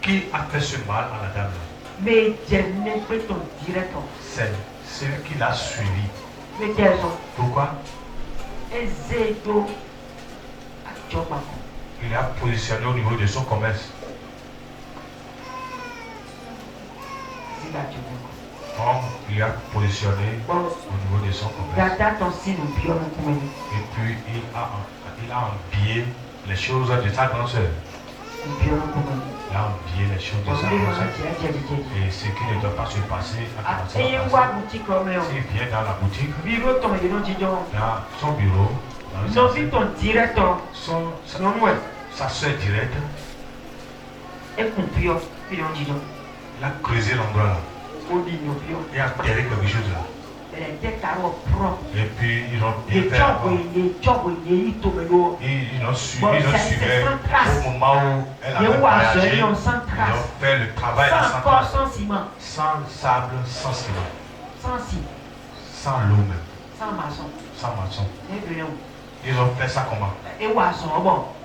Qui a fait ce mal à la dame? C'est celui qui l'a suivi. Pourquoi? Il a positionné au niveau de son commerce. Il a positionné au niveau de son commerce. Et puis il a envié les choses de sa grande soeur. Il a envié les choses de sa grande soeur. Et ce qui ne doit pas se passer a commencé à passer. S'il vient dans la boutique, dans son bureau, sa soeur directe, il a creusé l'endroit là. Il a enterré quelque chose là. Et puis ils ont bien fait avant. Ils ont suivi au moment où elle avait voyagé. Ils ont fait le travail sans trace. Sans sable, sans ciment. Sans l'eau même. Sans maçon. Ils ont fait ça comment?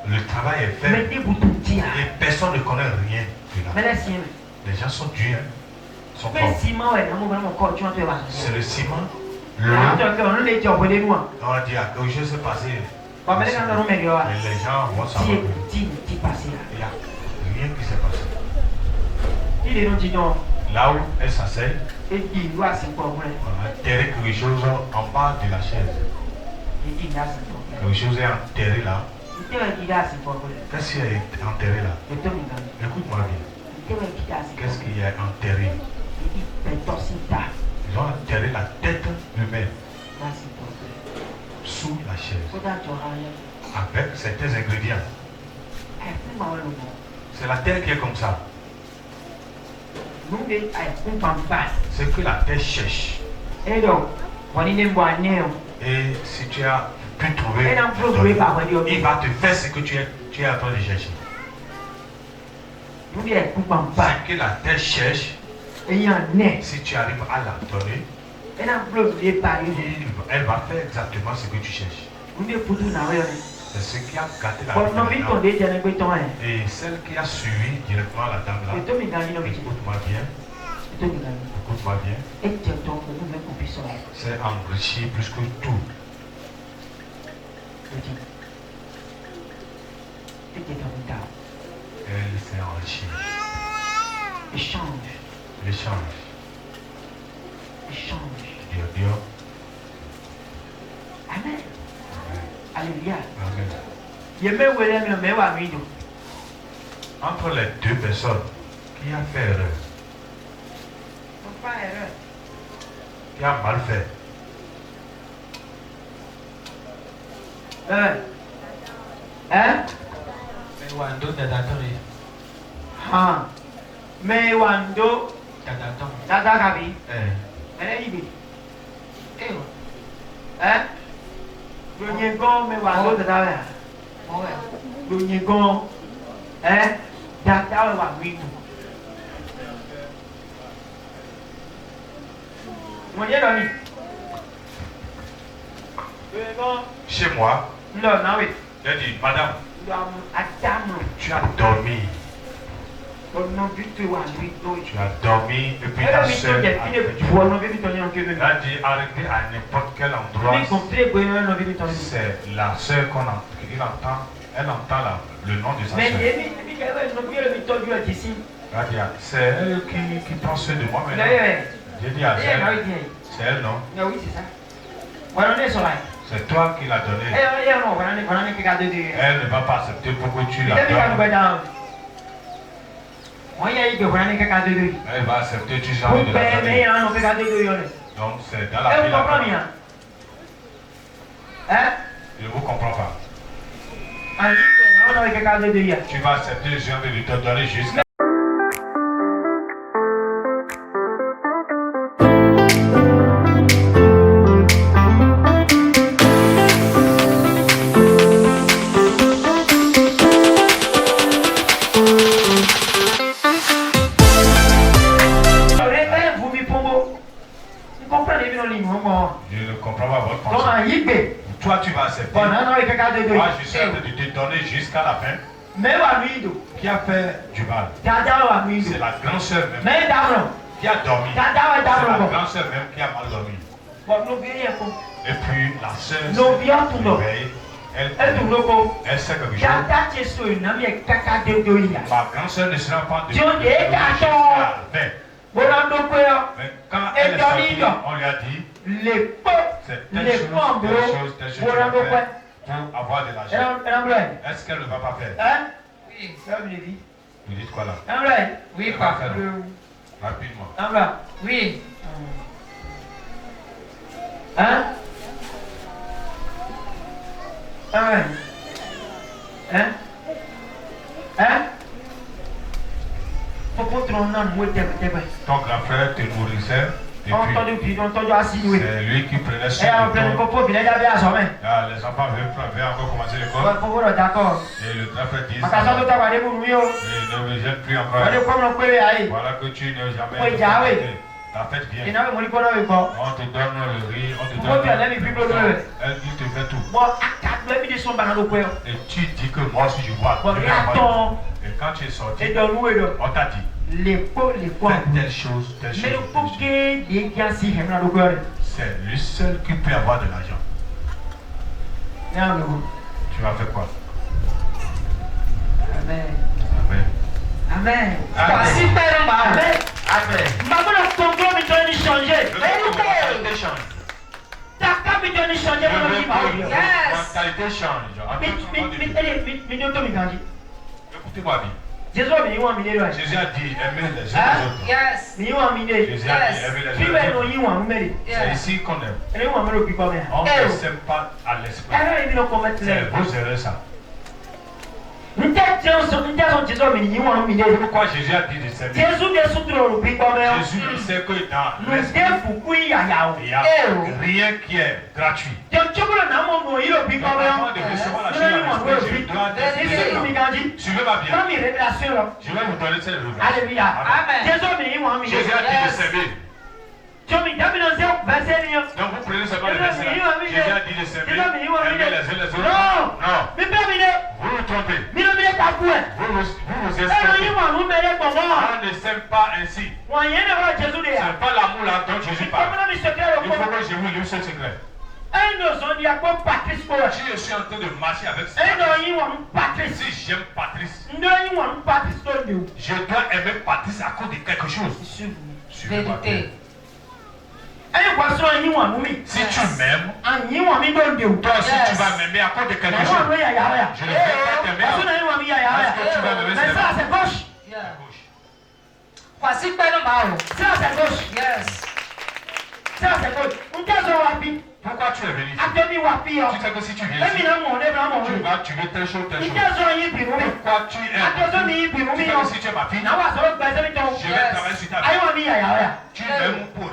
Le travail est fait. Et personne ne connaît rien de là. Les gens sont durs. Sont forts. C'est le ciment. L'eau. On a dit à quelque chose s'est passé. Mais les gens vont savoir que il n'y a rien qui s'est passé. Là où elle s'asseye, on a enterré quelque chose en bas de la chaise. Quelque chose est enterré là. Qu'est-ce qui est enterré là? Écoute-moi bien. Qu'est-ce qui est enterré? Ils ont enterré la tête humaine sous la chaise avec certains ingrédients. C'est la terre qui est comme ça. C'est que la terre cherche. Et si tu as pu trouver, il va te faire ce que tu es en train de chercher. C'est que la terre cherche. Si tu arrives à la donner, elle va faire exactement ce que tu cherches. C'est ce qui a gâté la vie. Et celle qui a suivi directement la dame là, écoute-moi bien. Écoute-moi bien. C'est enrichi plus que tout. Elle s'est enrichie. L'échange. Dieu. Amen. Alléluia. Amen. Entre les deux personnes, qui a fait erreur? Qui a mal fait? Mais Wando Dada Gabi. Lunyegon me Wando Dada. Lunyegon Dada wa widu. Chez moi, non, oui. j'ai dit, madame, tu as dormi. Tu as dormi et puis ta soeur a dit arrêtez à n'importe quel endroit. C'est la soeur qu'on entend. Elle entend le nom de sa soeur. C'est elle qui prend soin de moi maintenant. J'ai dit à elle, c'est elle non? Oui, c'est ça. C'est toi qui l'as donné. Elle ne va pas accepter pour que tu la donnes. Elle va accepter, tu as envie de la donner. Donc c'est dans la vie. Je ne vous comprends pas. Tu vas accepter, j'ai envie de te donner jusqu'à... Je ne comprends pas votre pensée. Toi, tu vas accepter. Moi, je suis en train de te donner jusqu'à la fin. Qui a fait du mal? C'est la grande sœur même qui a dormi. C'est la grande sœur même qui a mal dormi. Et puis la sœur se réveille. Elle sait quelque chose. Ma grande sœur ne sera pas de jusqu'à la fin. Mais quand elle est sortie, on lui a dit c'est telle chose pour avoir de l'argent. Est-ce qu'elle ne va pas faire? Oui, Vous dites quoi là? Oui, papa. Rapidement. Oui. Ton grand frère te nourrissait. C'est lui qui prenait soin de toi. Les enfants veulent encore commencer l'école. Et le grand frère dit ça. Et ne me jette plus encore. Voilà que tu n'es jamais. La fête vient. On te donne le riz, on te donne il te fait tout. Et tu dis que moi aussi je vois. Et quand tu es sorti, on t'a dit fais telle chose, telle chose. C'est lui seul qui peut avoir de l'argent. Tu vas faire quoi? Amen. Amen. Amen. Voici Père Mao. Amen. Amen. Maman a ton mi donne changer. Mentalité change. Ta carte mi donne changer pour le vivre. Yes. Mentalité change. Écoutez-moi bien. Jésus a dit aimez les uns les autres. Yes. Jésus a dit aimez les uns les autres. C'est ici qu'on aime. On ne s'aime pas à l'esprit. C'est vos erreurs ça. Pourquoi Jésus a dit de s'aimer? Jésus sait que dans l'esprit, il n'y a rien qui est gratuit. Avant de recevoir la chose dans l'esprit, je dois décider. Suivez-moi bien. Je vais vous donner cette révélation. Alléluia. Amen. Jésus a dit de s'aimer. Donc vous prenez seulement le verset là. Jésus a dit de s'aimer. Aimer les uns les autres. Non. Vous vous trompez. Vous vous espérez. On ne s'aime pas ainsi. Ce n'est pas l'amour là dont Jésus parle. Il faut que je vous livre ce secret. Si je suis en train de marcher avec Patrice, si j'aime Patrice, je dois aimer Patrice à cause de quelque chose. Vérité. Si tu m'aimes, toi aussi tu vas m'aimer à cause de quelque chose. Je ne vais pas t'aimer parce que tu vas m'aimer seulement. Yeah. Voici Père Mao. Yes. Pourquoi tu es venu ici? Tu sais que si tu viens ici, tu veux telle chose, telle chose. Pourquoi tu es? Tu sais que si tu es ma fille, je vais travailler sur ta vie. Tu m'aimes pour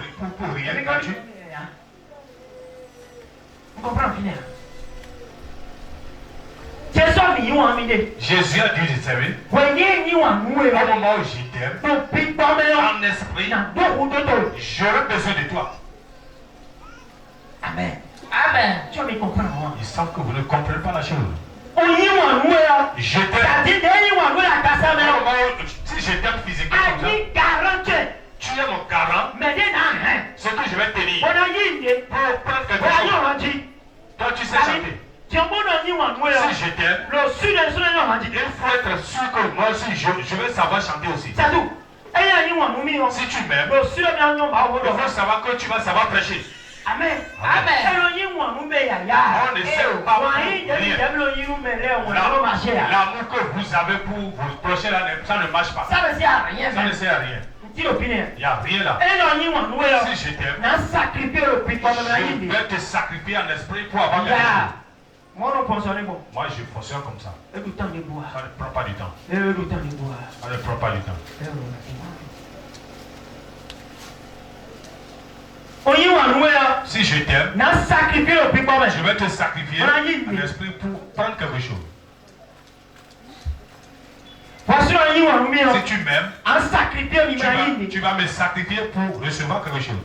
rien gratuit. Vous comprenez? Jésus a dit de s'aimer. Au moment où je t'aime, en esprit, j'aurai besoin de toi. Amen. Amen. Tu vas me comprendre. Il semble que vous ne comprenez pas la chose. Je t'aime. Si je t'aime physiquement comme ça, tu es mon garant. Ce que je vais tenir pour prendre quelque chose. Toi tu sais chanter. Si je t'aime, il faut être sûr que moi aussi je vais savoir chanter aussi. Si tu m'aimes, il faut savoir que tu vas savoir prêcher. Amen. Amen. On ne sait pas l'amour que vous avez pour vous prochains là, ça ne marche pas. Ça ne sert à rien. Ça ne sert à rien. Il n'y a rien là. Si je t'aime, je vais te sacrifier en esprit pour avoir quelque chose. Moi je fonctionne comme ça. Ça ne prend pas du temps. Ça ne prend pas du temps. Si je t'aime, je vais te sacrifier en esprit pour prendre quelque chose. Si tu m'aimes, tu vas me sacrifier pour recevoir quelque chose.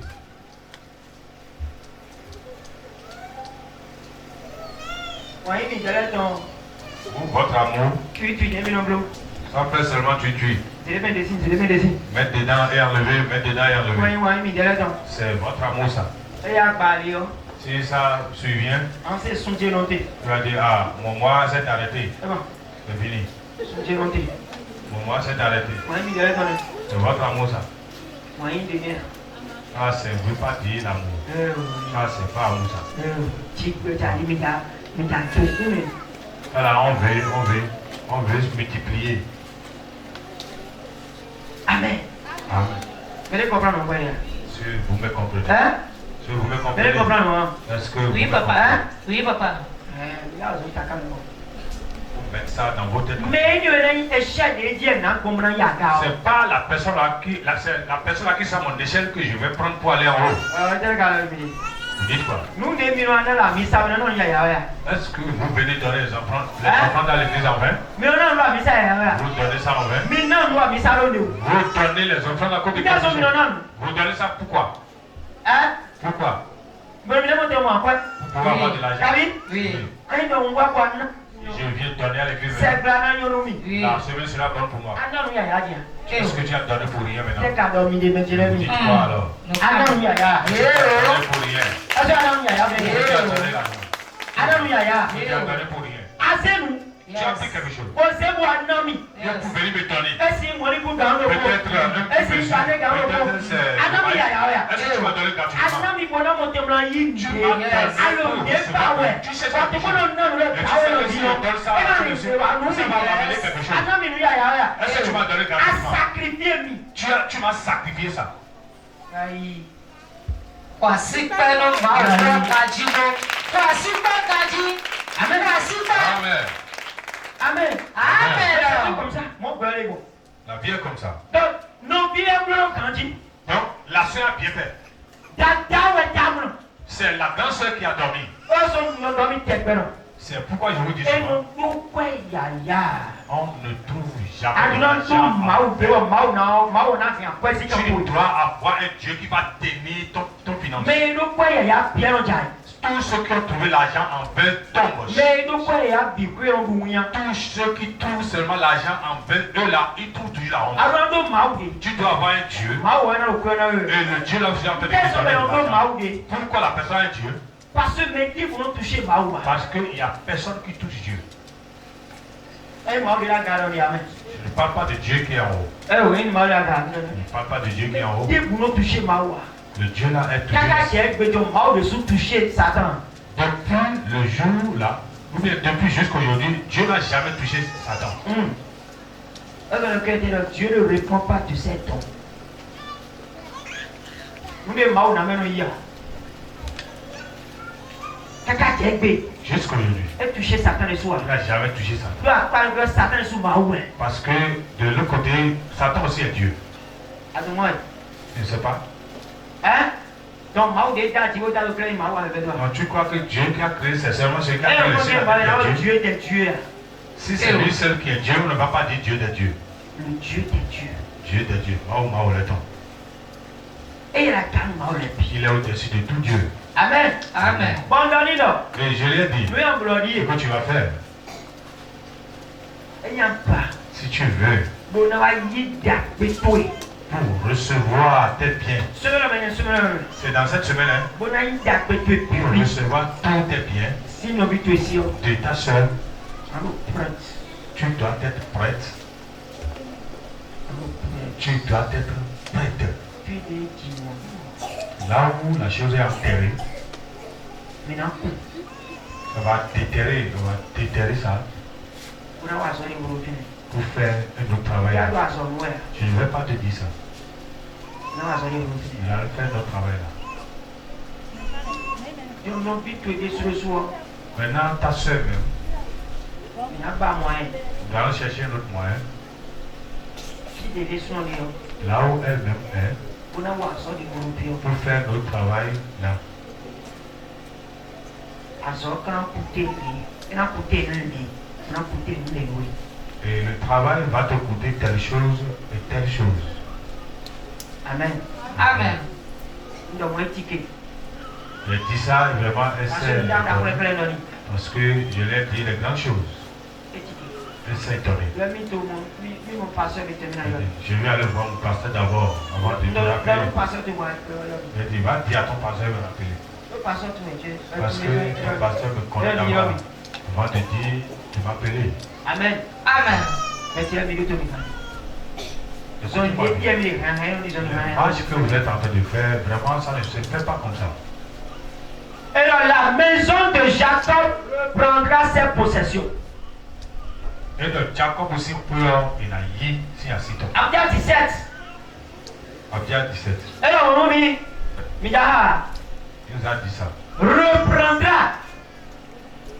Vous, votre amour, ça fait seulement tu. Mettre dedans et enlever, mettre dedans et enlever. C'est votre amour ça. Si ça survient, tu vas dire, ah, mon mois s'est arrêté. C'est fini. Mon mois s'est arrêté. C'est votre amour ça. Ça, c'est ne veut pas dire l'amour. Ça, c'est pas amour ça. Alors, on veut se multiplier. Amen. Amen. Venez comprendre mon frère. Si vous me comprenez. Hein? Si vous me comprenez. Venez comprendre, maman. Est-ce que Oui, vous papa. me Oui, papa. Là, vous êtes à calme. mettre ça dans votre tête. Mais il y a une échelle de Dieu, non, comme on y a gars. C'est pas la personne là qui, la personne là qui sort mon échelle que je vais prendre pour aller en haut. Vous dites quoi? Nous, les millions de la mise à l'heure, il y a. Est-ce que vous venez donner les enfants dans l'église en vain? Mais on a la mise à Vous donnez ça en vain? mais non, nous, la mise à l'heure. Vous donnez les enfants à côté de vous donnez ça pourquoi? Hein? Pourquoi? Vous voulez monter moi, quoi? Pour avoir de l'argent. Oui. Quand on voit quoi? Je viens donner à l'église. C'est blanc, Yolomi. Oui. La semaine sera bonne pour moi. Ah non, il y a rien. Qu'est-ce que tu as donné pour rien C'est maintenant? qu'à dormir des métiers. Dites quoi alors? Ah non, il y a rien. Tu as donné pour rien. Ah non, il y a Tu rien. as donné l'argent. Ah non, il y a rien. Tu as donné pour rien. Ah, c'est nous. Tu as pris quelque chose. On s'est boit un ami. Tu as pour venir me donner. Est-ce que moi, je vous donne le Peut-être un est-ce petit que ça n'est qu'un peu. repos? Peut-être c'est. Ah non, il y a rien. Est-ce que tu m'as donné Ah gratuitement? non, mais bon, on monte blanc, il y a. Alors, il n'est pas ouais. Tu sais Quand ce que on donne le tu power, sais que si on donne ça, ça va ramener quelque chose. Ah non, mais il y a rien. Est-ce que tu m'as donné À gratuitement? sacrifier, lui. Tu m'as sacrifié ça. Aïe. Kwasikpeno mawo kajino. Kwasikpe kaji. Amen. Kwasikpe. Amen. Amen. Amen. C'est comme ça. Mon père est bon. La vie est comme ça. Donc, nos vies sont blancs quand dit. Donc, la soeur a bien fait. Dada ouais dame. C'est la grande soeur qui a dormi. Eux sont nos dormi tête blanc. C'est pourquoi je vous dis Et souvent, nous nous quoi ya ya. on ne trouve jamais Ah de non, l'argent non, en mau vain. de mau na fi quoi si Tu comme dois avoir un Dieu qui va tenir ton financement. mais nous quoi ya bien on jai. Tous ceux qui ont trouvé l'argent en vain tombent. Mais nous quoi ya bi quoi on bounya. Tous ceux qui trouvent seulement l'argent en vain, eux là, ils trouvent toujours la honte. Alors nous mau de. Tu dois avoir un Dieu. Mau na le quoi na eux. Et le Dieu là, vous êtes en train de Qu'est-ce que donner on l'argent. mau de? Pourquoi la personne a un Dieu? Parce que mes livres vont toucher mau. Parce qu'il n'y a personne qui touche Dieu. Eh mau de la garde amen. Je ne parle pas de Dieu qui est en haut. Eh oui, mau la garde. Je ne parle pas de Dieu qui est en haut. Ils vont toucher mau. Le Dieu là est Kaka toujours. chef be donc mau de sous toucher Satan. Depuis le jour là, ou bien depuis jusqu'aujourd'hui, Dieu n'a jamais touché Satan. Dieu ne répond pas de ces dons. Nous ne mau na meno hier. Kaka chef be Jusqu'aujourd'hui, et toucher Satan le soir. il n'a jamais touché Satan. Tu as pas le Satan le sous mau. Parce que de l'autre côté, Satan aussi est Dieu. Attends-moi. Tu ne sais pas? Hein? Donc mau de ta Dieu dans le créé mau avec toi. Donc tu crois que Dieu qui a créé, c'est seulement celui qui a Eh créé le on ciel va avec parler les dieux. Dieu des dieux. Si c'est lui seul qui est Dieu, on ne va pas dire Dieu des dieux. Le Dieu des dieux. Dieu des dieux. Mao le temps. Et il a calme mau le pied. Il est au-dessus de tout Dieu. Amen. Amen. Bon dans là. Et je lui ai dit, Nous en ce glorieux. que tu vas faire, Il n'y a pas. si tu veux, Bon on va y d'accueillir. pour recevoir tes biens, Semaine. c'est dans cette semaine, hein, Bon on y d'accueillir pour puis. recevoir tous tes biens Si nous vite ici. de ta soeur, Allô, tu dois être prête. Tu dois être prête. puis des dimanches. Là où la chose est enterrée, Maintenant, ça va déterrer, on va déterrer ça on a oiseau les gros films. pour faire un autre Il y travail. a l'oiseau noir. Je ne vais pas te dire ça. On a oiseau les gros films. Il va faire notre travail là. Nous n'avons vite aider sur le soir. Maintenant, ta soeur même, Il n'y a pas moyen. va chercher un autre moyen. Si des leçons les Là où elle-même est, on a oiseau les gros films. pour faire notre travail là. Oiseau quand on coûte on a coûté un lit. On a coûté une louis. Et le travail va te coûter telle chose et telle chose. Amen. Amen. Nous avons un ticket. J'ai dit ça vraiment, Parce que essaie nous avons un plein de parce que je lui ai dit les grandes choses. Essaie d'étonner. Le mytho, mon pasteur est terminé. Je vais aller voir mon pasteur d'abord, avant de te rappeler. Le pasteur de moi. J'ai dit, va dire à ton pasteur de me rappeler. Le pasteur de moi. Parce que ton pasteur me connaît d'abord. Avant de dire de m'appeler. Amen. Amen. Mais c'est la minute de l'Iran. Ils ont Écoute-moi bien bien. Le match que vous êtes en train de faire, vraiment, ça ne se fait pas comme ça. Alors la maison de Jacob prendra ses possessions. Et de Jacob aussi pour il a y si asito. Abdia 17. Abdia 17. Alors on dit, Midaha Il nous a dit ça. reprendra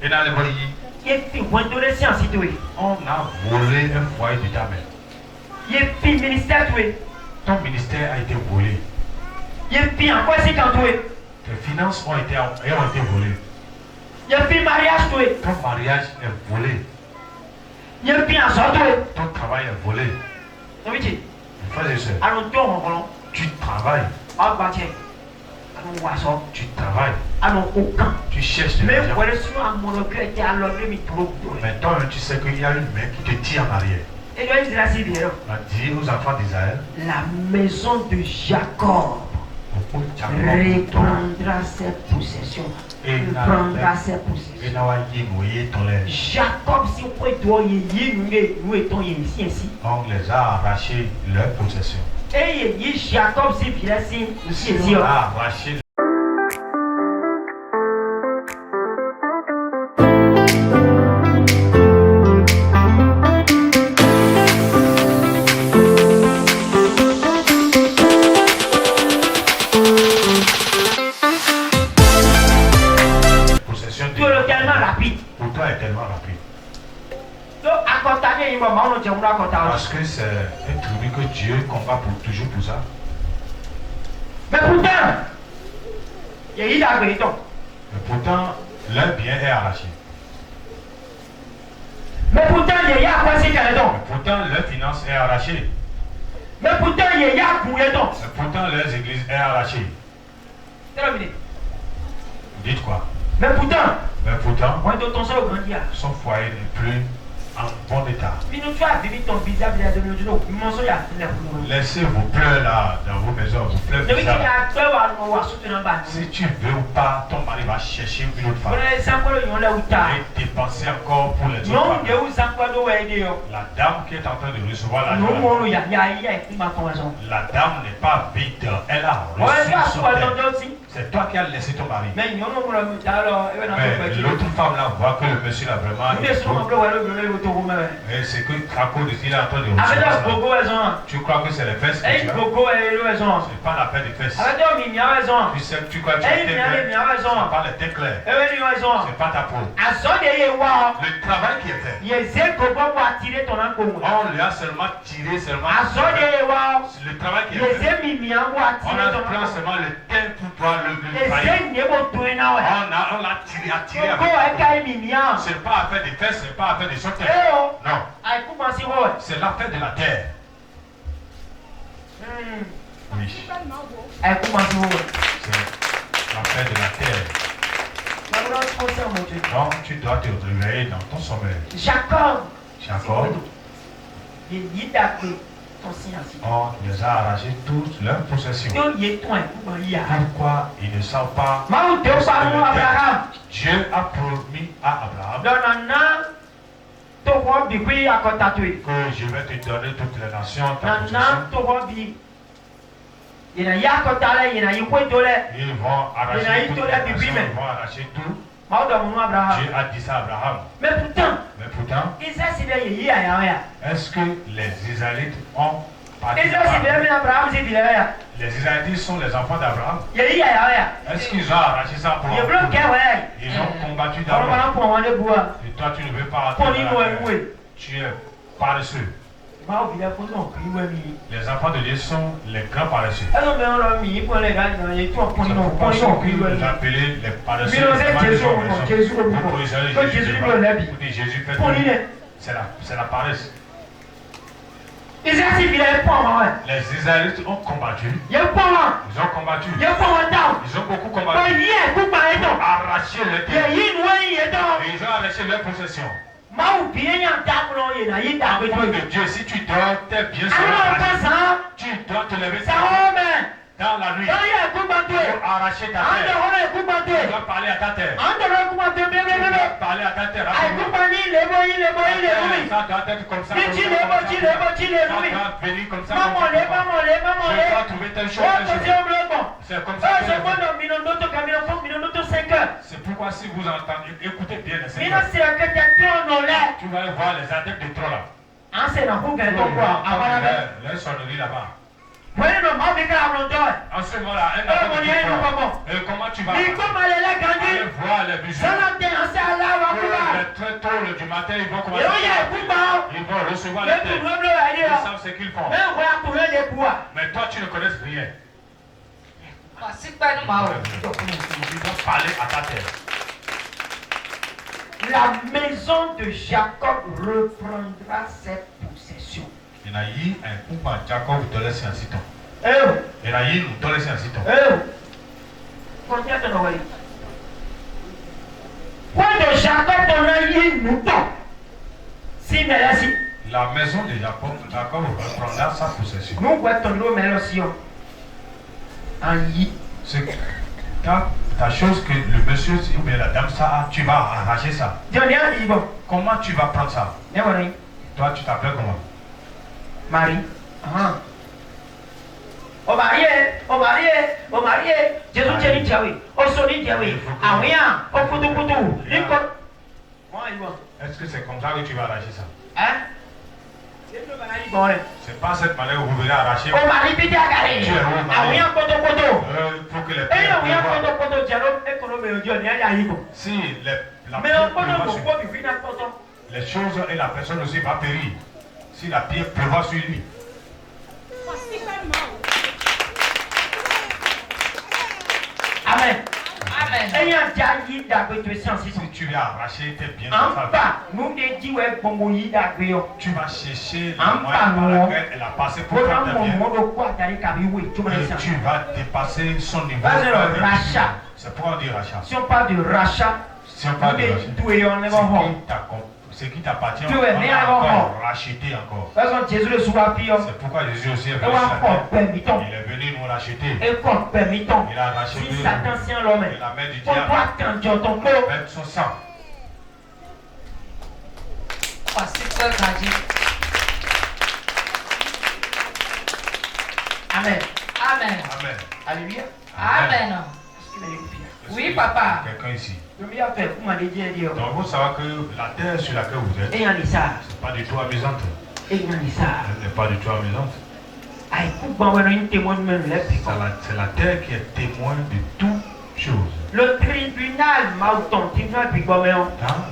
Et dans les voyez, On a volé un foyer de ta mère. Ton ministère a été volé. Tes finances ont été volées. Ton mariage est volé. Ton travail est volé. Frères et sœurs, tu travailles. Tu travailles. Tu cherches de l'argent. Mais toi, tu sais qu'il y a une main qui te tire en arrière. On a dit aux enfants d'Israël, la maison de Jacob reprendra ses possessions. Reprendra ses possessions. Jacob, si on les a arraché leurs possessions. Et Jacob, si on a arraché. Parce que c'est un tribu que Dieu combat pour toujours pour ça. Mais pourtant, leur bien est arraché. Mais pourtant, leur finance est arrachée. Mais pourtant, leurs églises est arrachée. Dites quoi? Mais pourtant, son foyer n'est plus en bon état. Laissez vos pleurs là dans vos maisons, vos pleurs bizarres. Si tu veux ou pas, ton mari va chercher une autre femme. Et dépenser encore pour les autres femmes. La dame qui est en train de recevoir l'argent, la dame n'est pas vide, elle a reçu son père. C'est toi qui as laissé ton mari. Mais l'autre femme là voit que le monsieur là vraiment. Et c'est que à cause de ce qu'il est en train de recevoir. Tu crois que c'est les fesses que tu as? C'est pas la paix des fesses. Tu sais que tu crois que tu as été clair. C'est pas les têtes claires. C'est pas ta peau. Le travail qui est fait. On lui a seulement tiré seulement. Le travail qui est fait. On a pris seulement le thème pour pouvoir le travailler. On l'a tiré avec. C'est pas affaire des fesses, c'est pas affaire des sauterelles. Non. C'est l'affaire de la terre. Oui. C'est l'affaire de la terre. Donc tu dois te réveiller dans ton sommeil. Jacob. On les a arraché toutes leurs possessions. Pourquoi ils ne savent pas? Dieu a promis à Abraham que je vais te donner toutes les nations ta possession. Ils vont arracher toutes les nations, ils vont arracher tout. Dieu a dit ça à Abraham. Mais pourtant, est-ce que les Israélites ont participé? Les Israélites sont les enfants d'Abraham. Est-ce qu'ils ont arraché ça pour ils ont combattu d'abord. Et toi tu ne veux pas entrer. Tu es paresseux. Les enfants de Dieu sont les grands paresseux. C'est pourquoi vous appelez les paresseux. Jésus fait. C'est la paresse. Les Israélites ont combattu. Ils ont combattu. Ils ont beaucoup combattu. Pour arracher le terre. Et ils ont arraché leur possession. Enfant de Dieu, si tu dors, t'es bien sûr. Tu dois te lever dans la nuit pour arracher ta terre. Tu dois parler à ta terre. Tu dois parler à ta terre. Ça doit être comme ça. Ça doit venir comme ça. Je dois trouver telle chose. C'est comme ça. C'est pourquoi si vous entendez, écoutez bien les Seigneurs. Tu vas voir les adeptes de trop là. Les sonneries là-bas. En ce moment-là, comment tu vas aller voir les bijoux? Les très tôt matin, ils vont commencer. Ils vont recevoir la terre. Ils savent ce qu'ils font. Mais toi, tu ne connais rien. Tu dois parler à ta terre. La maison de Jacob reprendra ses possessions. Il y a eu un couple à Jacob de laisser un citon. Il y a eu de laisser un citon. Combien de Noël? Quand Jacob a eu un mouton, si merci. La maison de Jacob reprendra sa possession. Nous voyons nos mélodies. En y. C'est ta chose que le monsieur ou bien la dame ça, tu vas arracher ça. Comment tu vas prendre ça? Toi, tu t'appelles comment? Marie. Au marié. Jésus tient dit Diawi. Au soni Diawi. Ah oui, au poutou. Est-ce que c'est comme ça que tu vas arracher ça? Hein? C'est pas cette manière où vous venez arracher. Au mari, pitié à garder. Ah oui, en poteau. Pour que les pères si les choses et la personne aussi va périr. Si la pierre pleuva sur lui. Amen. Si tu viens arracher tes biens, tu vas chercher le moyen par lequel elle a passé pour faire tes biens. Et tu vas dépasser son niveau. C'est pourquoi on dit rachat. Si on parle de rachat, ce qui t'appartient, on va encore racheter encore. C'est pourquoi Jésus aussi est venu. Il est venu nous racheter. Il a racheté la main du diable. Avec son sang. Amen. Amen. Alléluia. Amen. Oui, papa. Quelqu'un ici. Donc Donc vous savez que la terre sur laquelle vous êtes, c'est pas du tout amusante. Elle n'est pas du tout amusante. C'est la terre qui est témoin de toutes choses. Le tribunal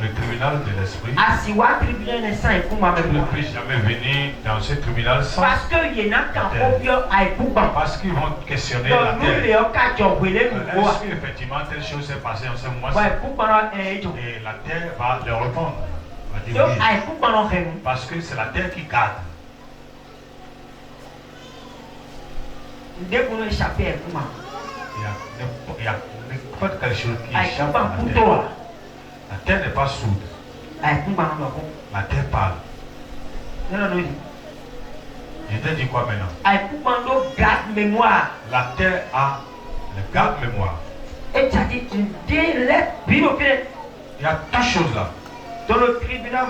Le tribunal de l'esprit. Tu ne peux jamais venir dans ce tribunal sans. Parce qu'ils vont questionner la terre. Est-ce qu'effectivement telle chose s'est passée en ce moment? Et la terre va leur répondre. Va dire oui. Parce que c'est la terre qui garde. Il y a n'importe quelle chose qui échappe à la terre. La terre n'est pas sourde. La terre parle. Je t'ai dit quoi maintenant? La terre a le garde-mémoire. Il y a toutes choses là. Dans le tribunal,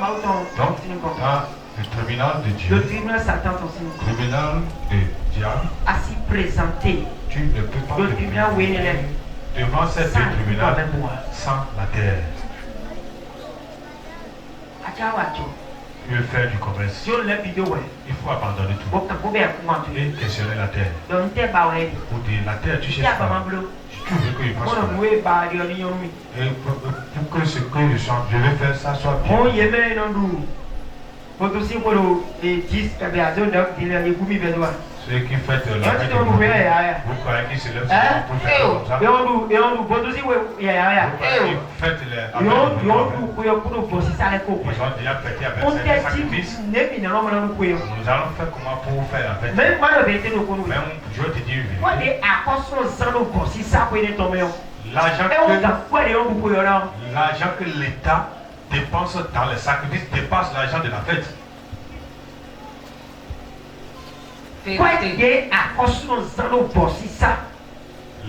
donc, dans le tribunal de Dieu, le tribunal Satan, le tribunal de diable, ainsi présenté, tu ne peux pas le tribunal devant cette tribunal sans la terre. Tu veux faire du commerce, il faut abandonner tout et questionner la terre. Pour dire la terre, tu cherches pas. Tu veux que je fasse quoi? Et pour que ce que je vais faire, ça soit bien. Ceux qui fêtent la fête, vous croyez qu'ils se lèvent pour faire comme ça? Vous croyez qu'ils fêtent les... Ils ont déjà fêté avec ces sacrifices. Nous allons faire comment pour faire la fête? Même je te dis, l'argent que l'État dépense dans les sacrifices dépasse l'argent de la fête.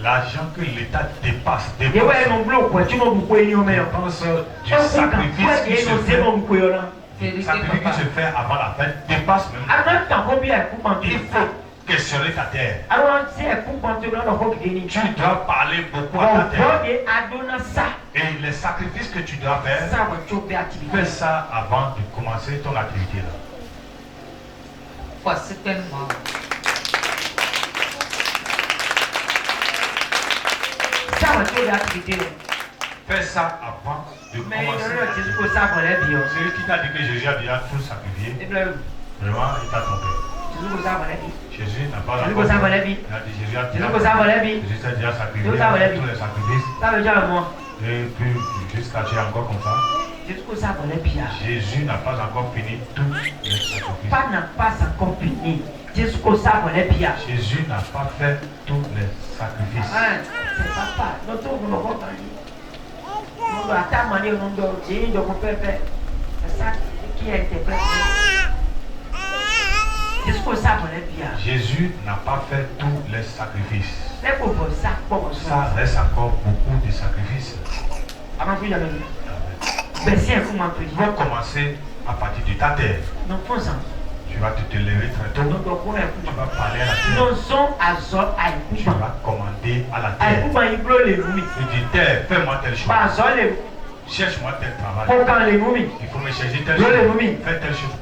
L'argent que l'État dépasse du sacrifice qui se fait avant la fête dépasse même. Il faut questionner ta terre. Tu dois parler beaucoup à ta terre. Et les sacrifices que tu dois faire, fais ça avant de commencer ton activité là. Fais ça avant de commencer. Celui qui t'a dit que Jésus a déjà tout sacrifié, vraiment, il t'a trompé. Jésus n'a pas encore. Il a dit Jésus a déjà sacrifié tous les sacrifices. Et puis, jusqu'à tu es encore comme ça. Jésus n'a pas encore fini tous les sacrifices. Jésus n'a pas fait tous les sacrifices. Jésus n'a pas fait tous les sacrifices. Ça reste encore beaucoup de sacrifices. Tu vas commencer à partir de ta terre. Tu vas te lever très tôt. Tu vas parler à la terre. Tu vas commander à la terre. Tu dis terre, fais-moi telle chose. Cherche-moi tel travail. Il faut me chercher telle chose. Fais telle chose.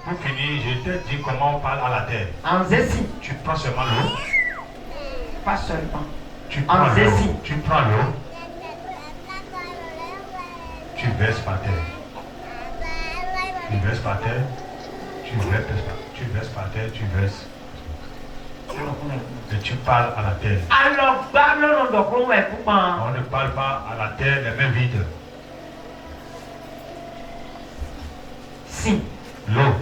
Pour finir, je te dis comment on parle à la terre. Tu prends seulement l'eau. Pas seulement. Tu prends l'eau. Tu prends l'eau. Tu verses par terre. Tu verses par terre. Tu verses par terre. Tu verses. Et tu parles à la terre. On ne parle pas à la terre les mains vides. Si. L'eau.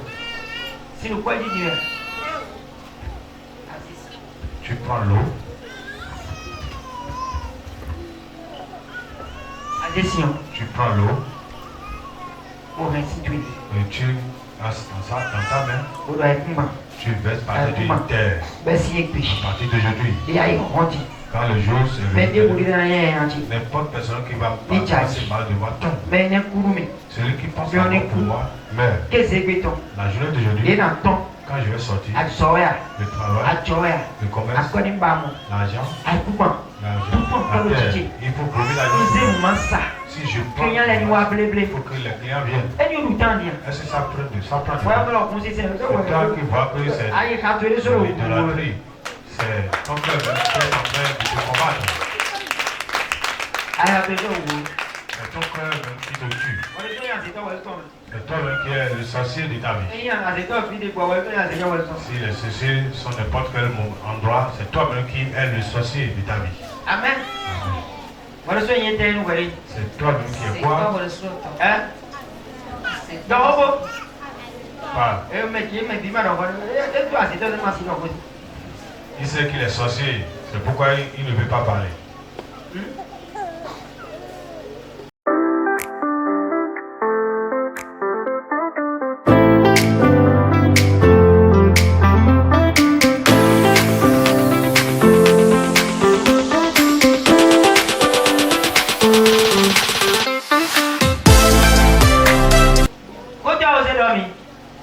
Si le quoi dit Dieu. Tu prends l'eau. Addition. Tu prends l'eau. Pour restituer. Et tu as ça dans ta main. Tu verses par terre. À partir d'aujourd'hui. Quand le jour se lève, n'importe personne qui va passer mal devant toi. Celui qui pense à moi pour moi meurt. La journée d'aujourd'hui, quand je vais sortir, le travail, le commerce, l'argent, la terre, il faut brûler l'argent. Si je prends, il faut que les clients viennent. Est-ce que ça prend du temps? C'est toi qui vois que c'est l'idolâtrie. C'est ton cœur qui est en train de te combattre. C'est ton cœur qui te tue. C'est toi-même qui es le sorcier de ta vie. Si les sorciers sont n'importe quel endroit, c'est toi-même qui es le sorcier de ta vie. Amen. C'est toi-même qui es quoi? Parle. Il sait qu'il est sorcier, c'est pourquoi il ne veut pas parler.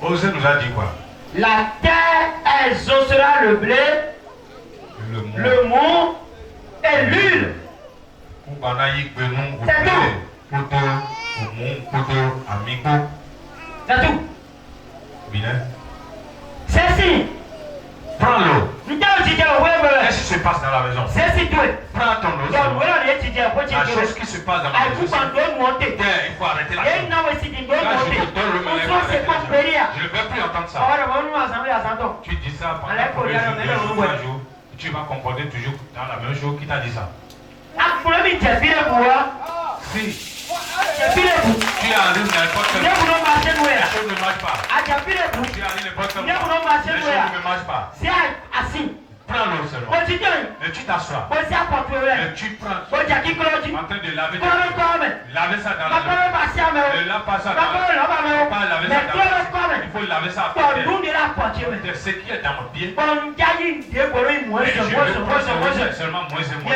Osée nous a dit quoi? La terre exaucera le blé, le mou et l'huile. C'est tout. C'est si. Prends l'eau. Qu'est-ce qui se passe dans la maison? C'est si toi. Prends ton eau. La chose qui se passe dans la maison, il faut arrêter la chose. Là, je te donne le meilleur. Je ne veux plus entendre ça. Tu dis ça pendant le premier jour, tu vas comporter toujours dans la même chose qui t'a dit ça. Si tu arrives n'importe quelle chose, les choses ne marchent pas. Tu arrives n'importe quelle chose, les choses ne marchent pas. Prends l'eau seulement. Et tu t'assois. Et tu prends. En train de laver tes mains. Laver ça dans la main. Ne lave pas ça dans la main. Il faut pas laver ça dans la main. Il faut laver ça à terre. Ce qui est dans mon pied. Et je veux prendre seulement moins et moins.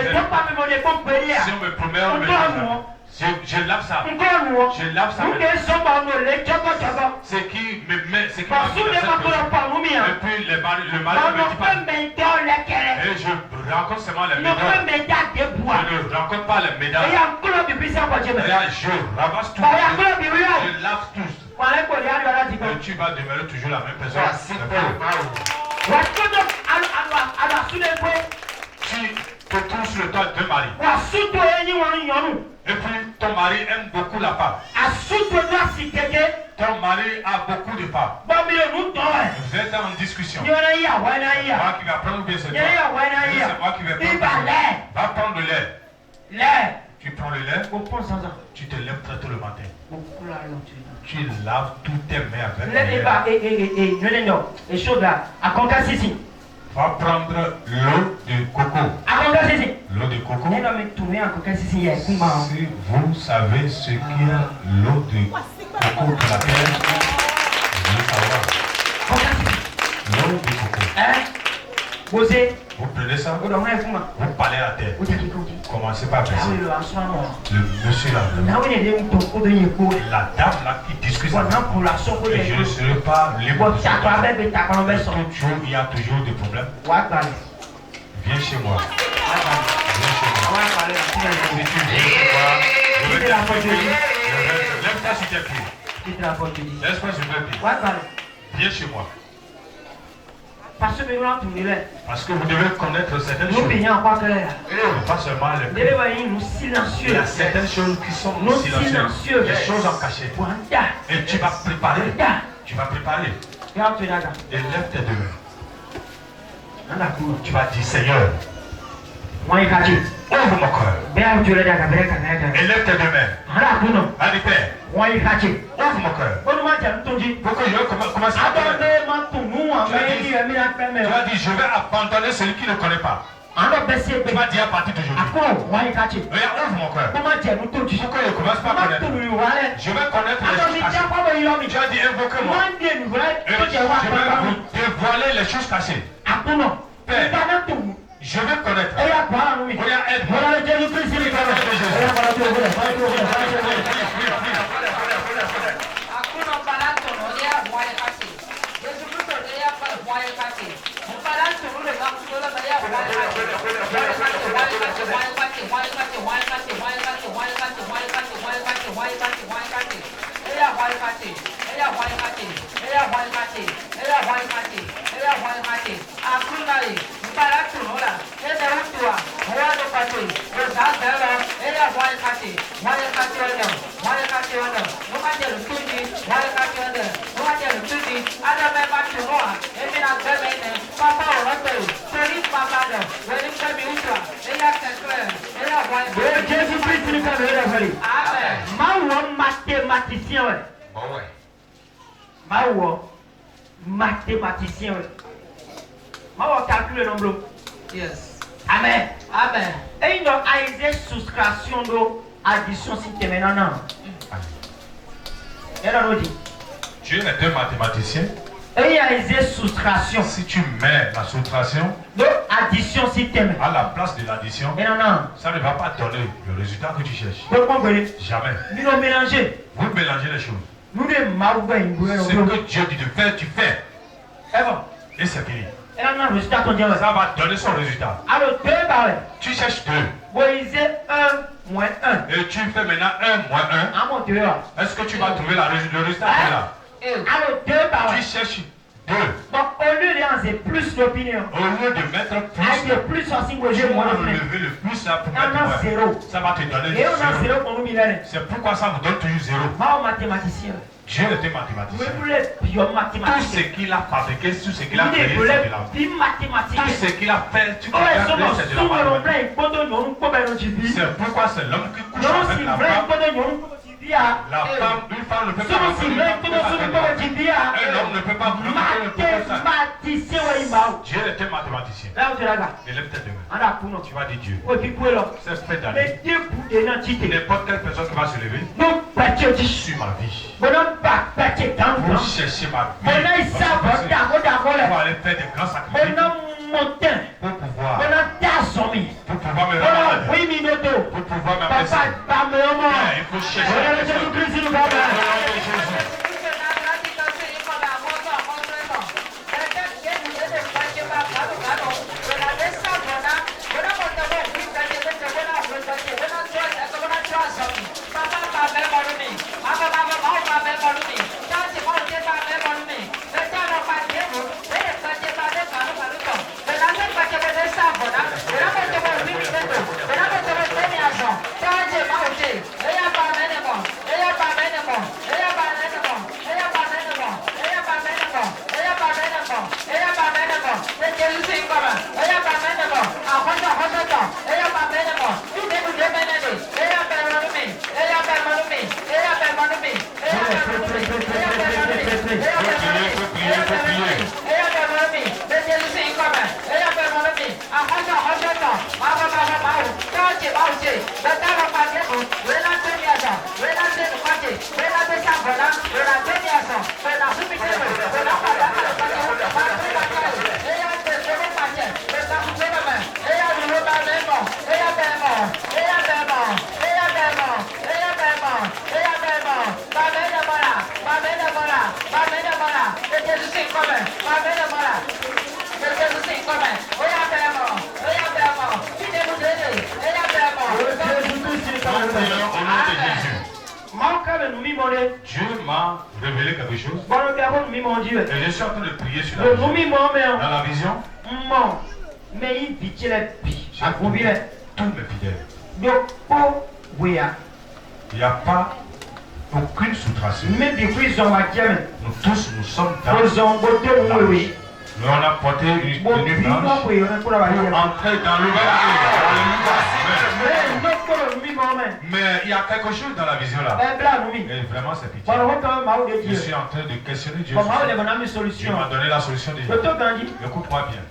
Si on me promet, on me lave. Je lave ça. Je lave ça. Ce qui me met, ce qui m'a mis dans cette position. Et puis le mari ne me dit pas. Et je rencontre seulement les médailles. Je ne rencontre pas les médailles. Et là, je ramasse tout. Je lave tous. Et tu vas demeurer toujours la même personne. Tu te trouves sur le toit deux maris. Et puis ton mari aime beaucoup la femme. Ton mari a beaucoup de femmes. Vous êtes en discussion. Moi qui vais prendre bien ce toi. C'est moi qui vais prendre. Va prendre le lait. Tu prends le lait. Tu te lèves très tôt le matin. Tu laves toutes tes mains avec le lait. Va prendre l'eau de coco. L'eau de coco. Si vous savez ce qu'il y a l'eau de coco pour laquelle je veux savoir. L'eau de coco. Vous prenez ça, vous parlez à terre. Commencez par verser. Le monsieur là, la dame là qui discute avec moi. Et je ne serai pas libre de ce temps. Il y a toujours des problèmes. Viens chez moi. Viens chez moi. Si tu viens chez moi, je vais t'expliquer. Lève-toi sur tes pieds. Laisse-moi sur mes pieds. Viens chez moi. Parce que vous devez connaître certaines choses. Pas seulement les pieds. Il y a certaines choses qui sont silencieuses. Des choses en cachette. Et tu vas préparer. Tu vas préparer. Et lève tes deux mains. Tu vas dire Seigneur, ouvre mon cœur. Et lève tes deux mains. Allez Père, ouvre mon cœur. Pourquoi je vais commencer à parler? Tu vas dire je vais abandonner celui qui ne connaît pas. Tu vas dire à partir d'aujourd'hui. Regarde, ouvre mon cœur. Pourquoi je ne commence pas à connaître? Je vais connaître les choses cachées. Tu vas dire invoquez-moi. Je vais vous dévoiler les choses cachées. Père, je vais connaître. Regarde, aide-moi. Mathématicien. Calcule le nombre. Yes. Amen. Amen. Et il a une soustraction d'addition si tu es maintenant. Dieu n'est un mathématicien. Et il y a une soustraction. Si tu mets la soustraction addition si tu à la place de l'addition, ça ne va pas donner le résultat que tu cherches. Jamais. Nous mélanger. Vous mélangez les choses. Nous ce que Dieu dit de faire, tu fais. Et c'est fini. Ça va donner son résultat. Alors, tu cherches 2. Et tu fais maintenant 1 moins 1. Est-ce que tu vas trouver le résultat là? Tu cherches 2. Donc, au lieu de plus d'opinion, au lieu de mettre plus, tu vas lever le plus là pour mettre moins. Ça va te donner 0. C'est pourquoi ça vous donne toujours 0. Dieu était mathématicien. Tout ce qu'il a fabriqué, tout ce qu'il a créé, c'est de la mathématique. Tout ce qu'il a fait, tout ce qu'il a créé, c'est de la mathématique. C'est pourquoi c'est l'homme qui couche avec la femme. La femme, une femme ne peut pas un homme ne peut pas mathématicien. Dieu était mathématicien. Et lève tes deux mains. Tu vas dire Dieu. C'est fait d'aller. N'importe quelle personne qui va se lever sur ma vie. Vous cherchez ma vie. Pour aller faire des grands sacrifices. Pour pouvoir me rendre. Pour pouvoir m'abaisser. Il faut chercher. Dieu m'a révélé quelque chose. Et je suis en train de prier sur la vision. Dans la vision, tous mes fidèles. Il n'y a pas aucune sous-trace. Nous tous, nous sommes dans la vie. Nous on a porté une blanche pour entrer dans le mais il y a quelque chose dans la vision là. Et vraiment c'est pitié. Je suis en train de questionner Dieu. Dieu m'a donné la solution déjà. Écoute-moi bien.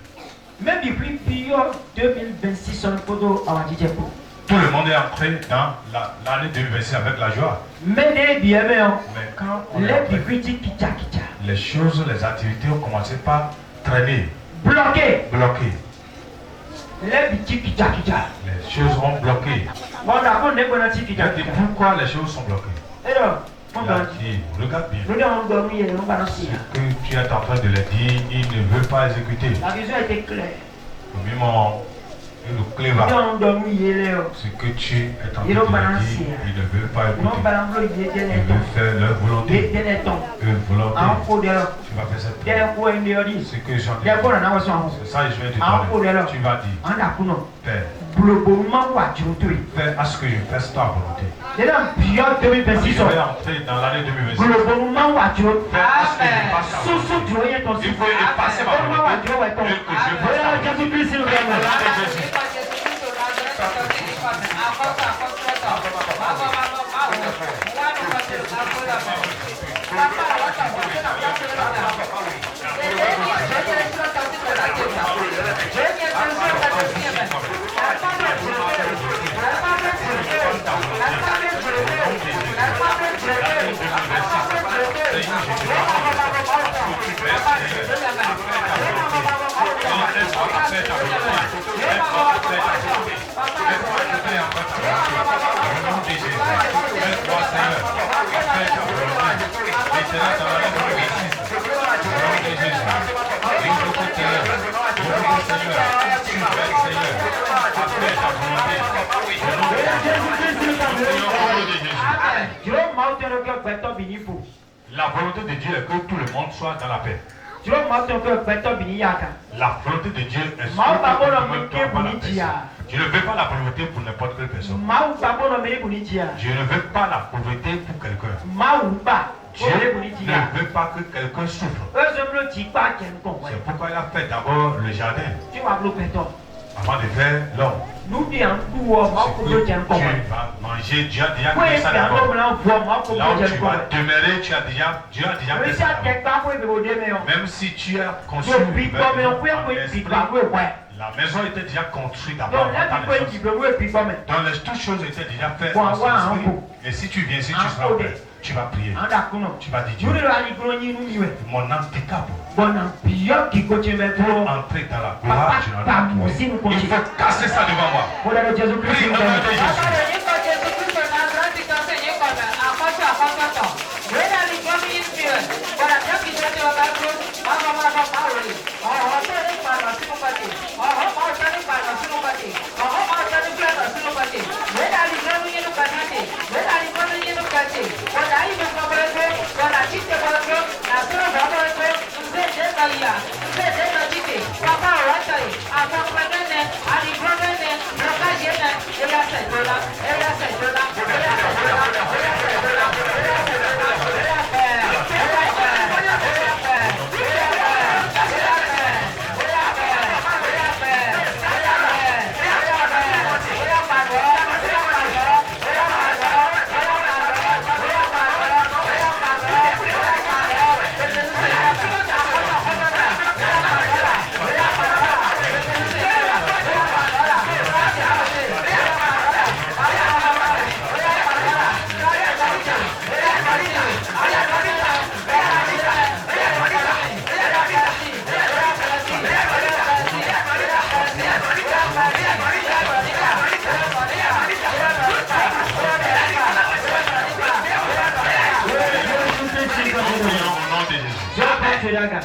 Tout le monde est entré dans l'année 2026 avec la joie. Mais quand on est entré, les choses, les activités ont commencé par traîner. Bloquer. Les choses ont bloqué. Il a dit pourquoi les choses sont bloquées. Il a dit, regarde bien. Ce que tu es en train de les dire, il ne veut pas exécuter. La vision était claire. Le clé va. Ce que tu es en train de dire, il ne veut pas écouter. Il veut faire leur volonté. Tu vas faire cette prière. Ce que j'en ai dit, c'est ça que je vais te donner. Tu vas dire, Père, fais à ce que je fasse ta volonté. Je vais entrer dans l'année 2026. Fais à ce que je fasse ta volonté. Il faut effacer ma volonté. Et que je fasse ta volonté. La volonté de Dieu est que tout le monde soit dans la paix. La volonté de Dieu est que tout le monde soit dans la paix. Je ne veux pas la pauvreté pour n'importe quelle personne. Je ne veux pas la pauvreté pour quelqu'un. Dieu ne veut pas que quelqu'un souffre. C'est pourquoi il a fait d'abord le jardin avant de faire l'homme. Tu vas manger, Dieu a déjà créé ça d'abord. Là où tu vas demeurer, Dieu a déjà créé ça d'abord. Même si tu as construit la maison était déjà construite d'abord. Donc toutes choses étaient déjà faites dans son esprit. Et si tu viens, si tu seras prêt, tu vas prier. Tu vas dire Dieu, mon handicap pour entrer dans la gloire, il faut casser ça devant moi. Prie au nom de Jésus.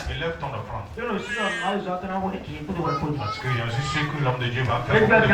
Élève ton offrande. Parce que je suis sûr que l'homme de Dieu va faire beaucoup de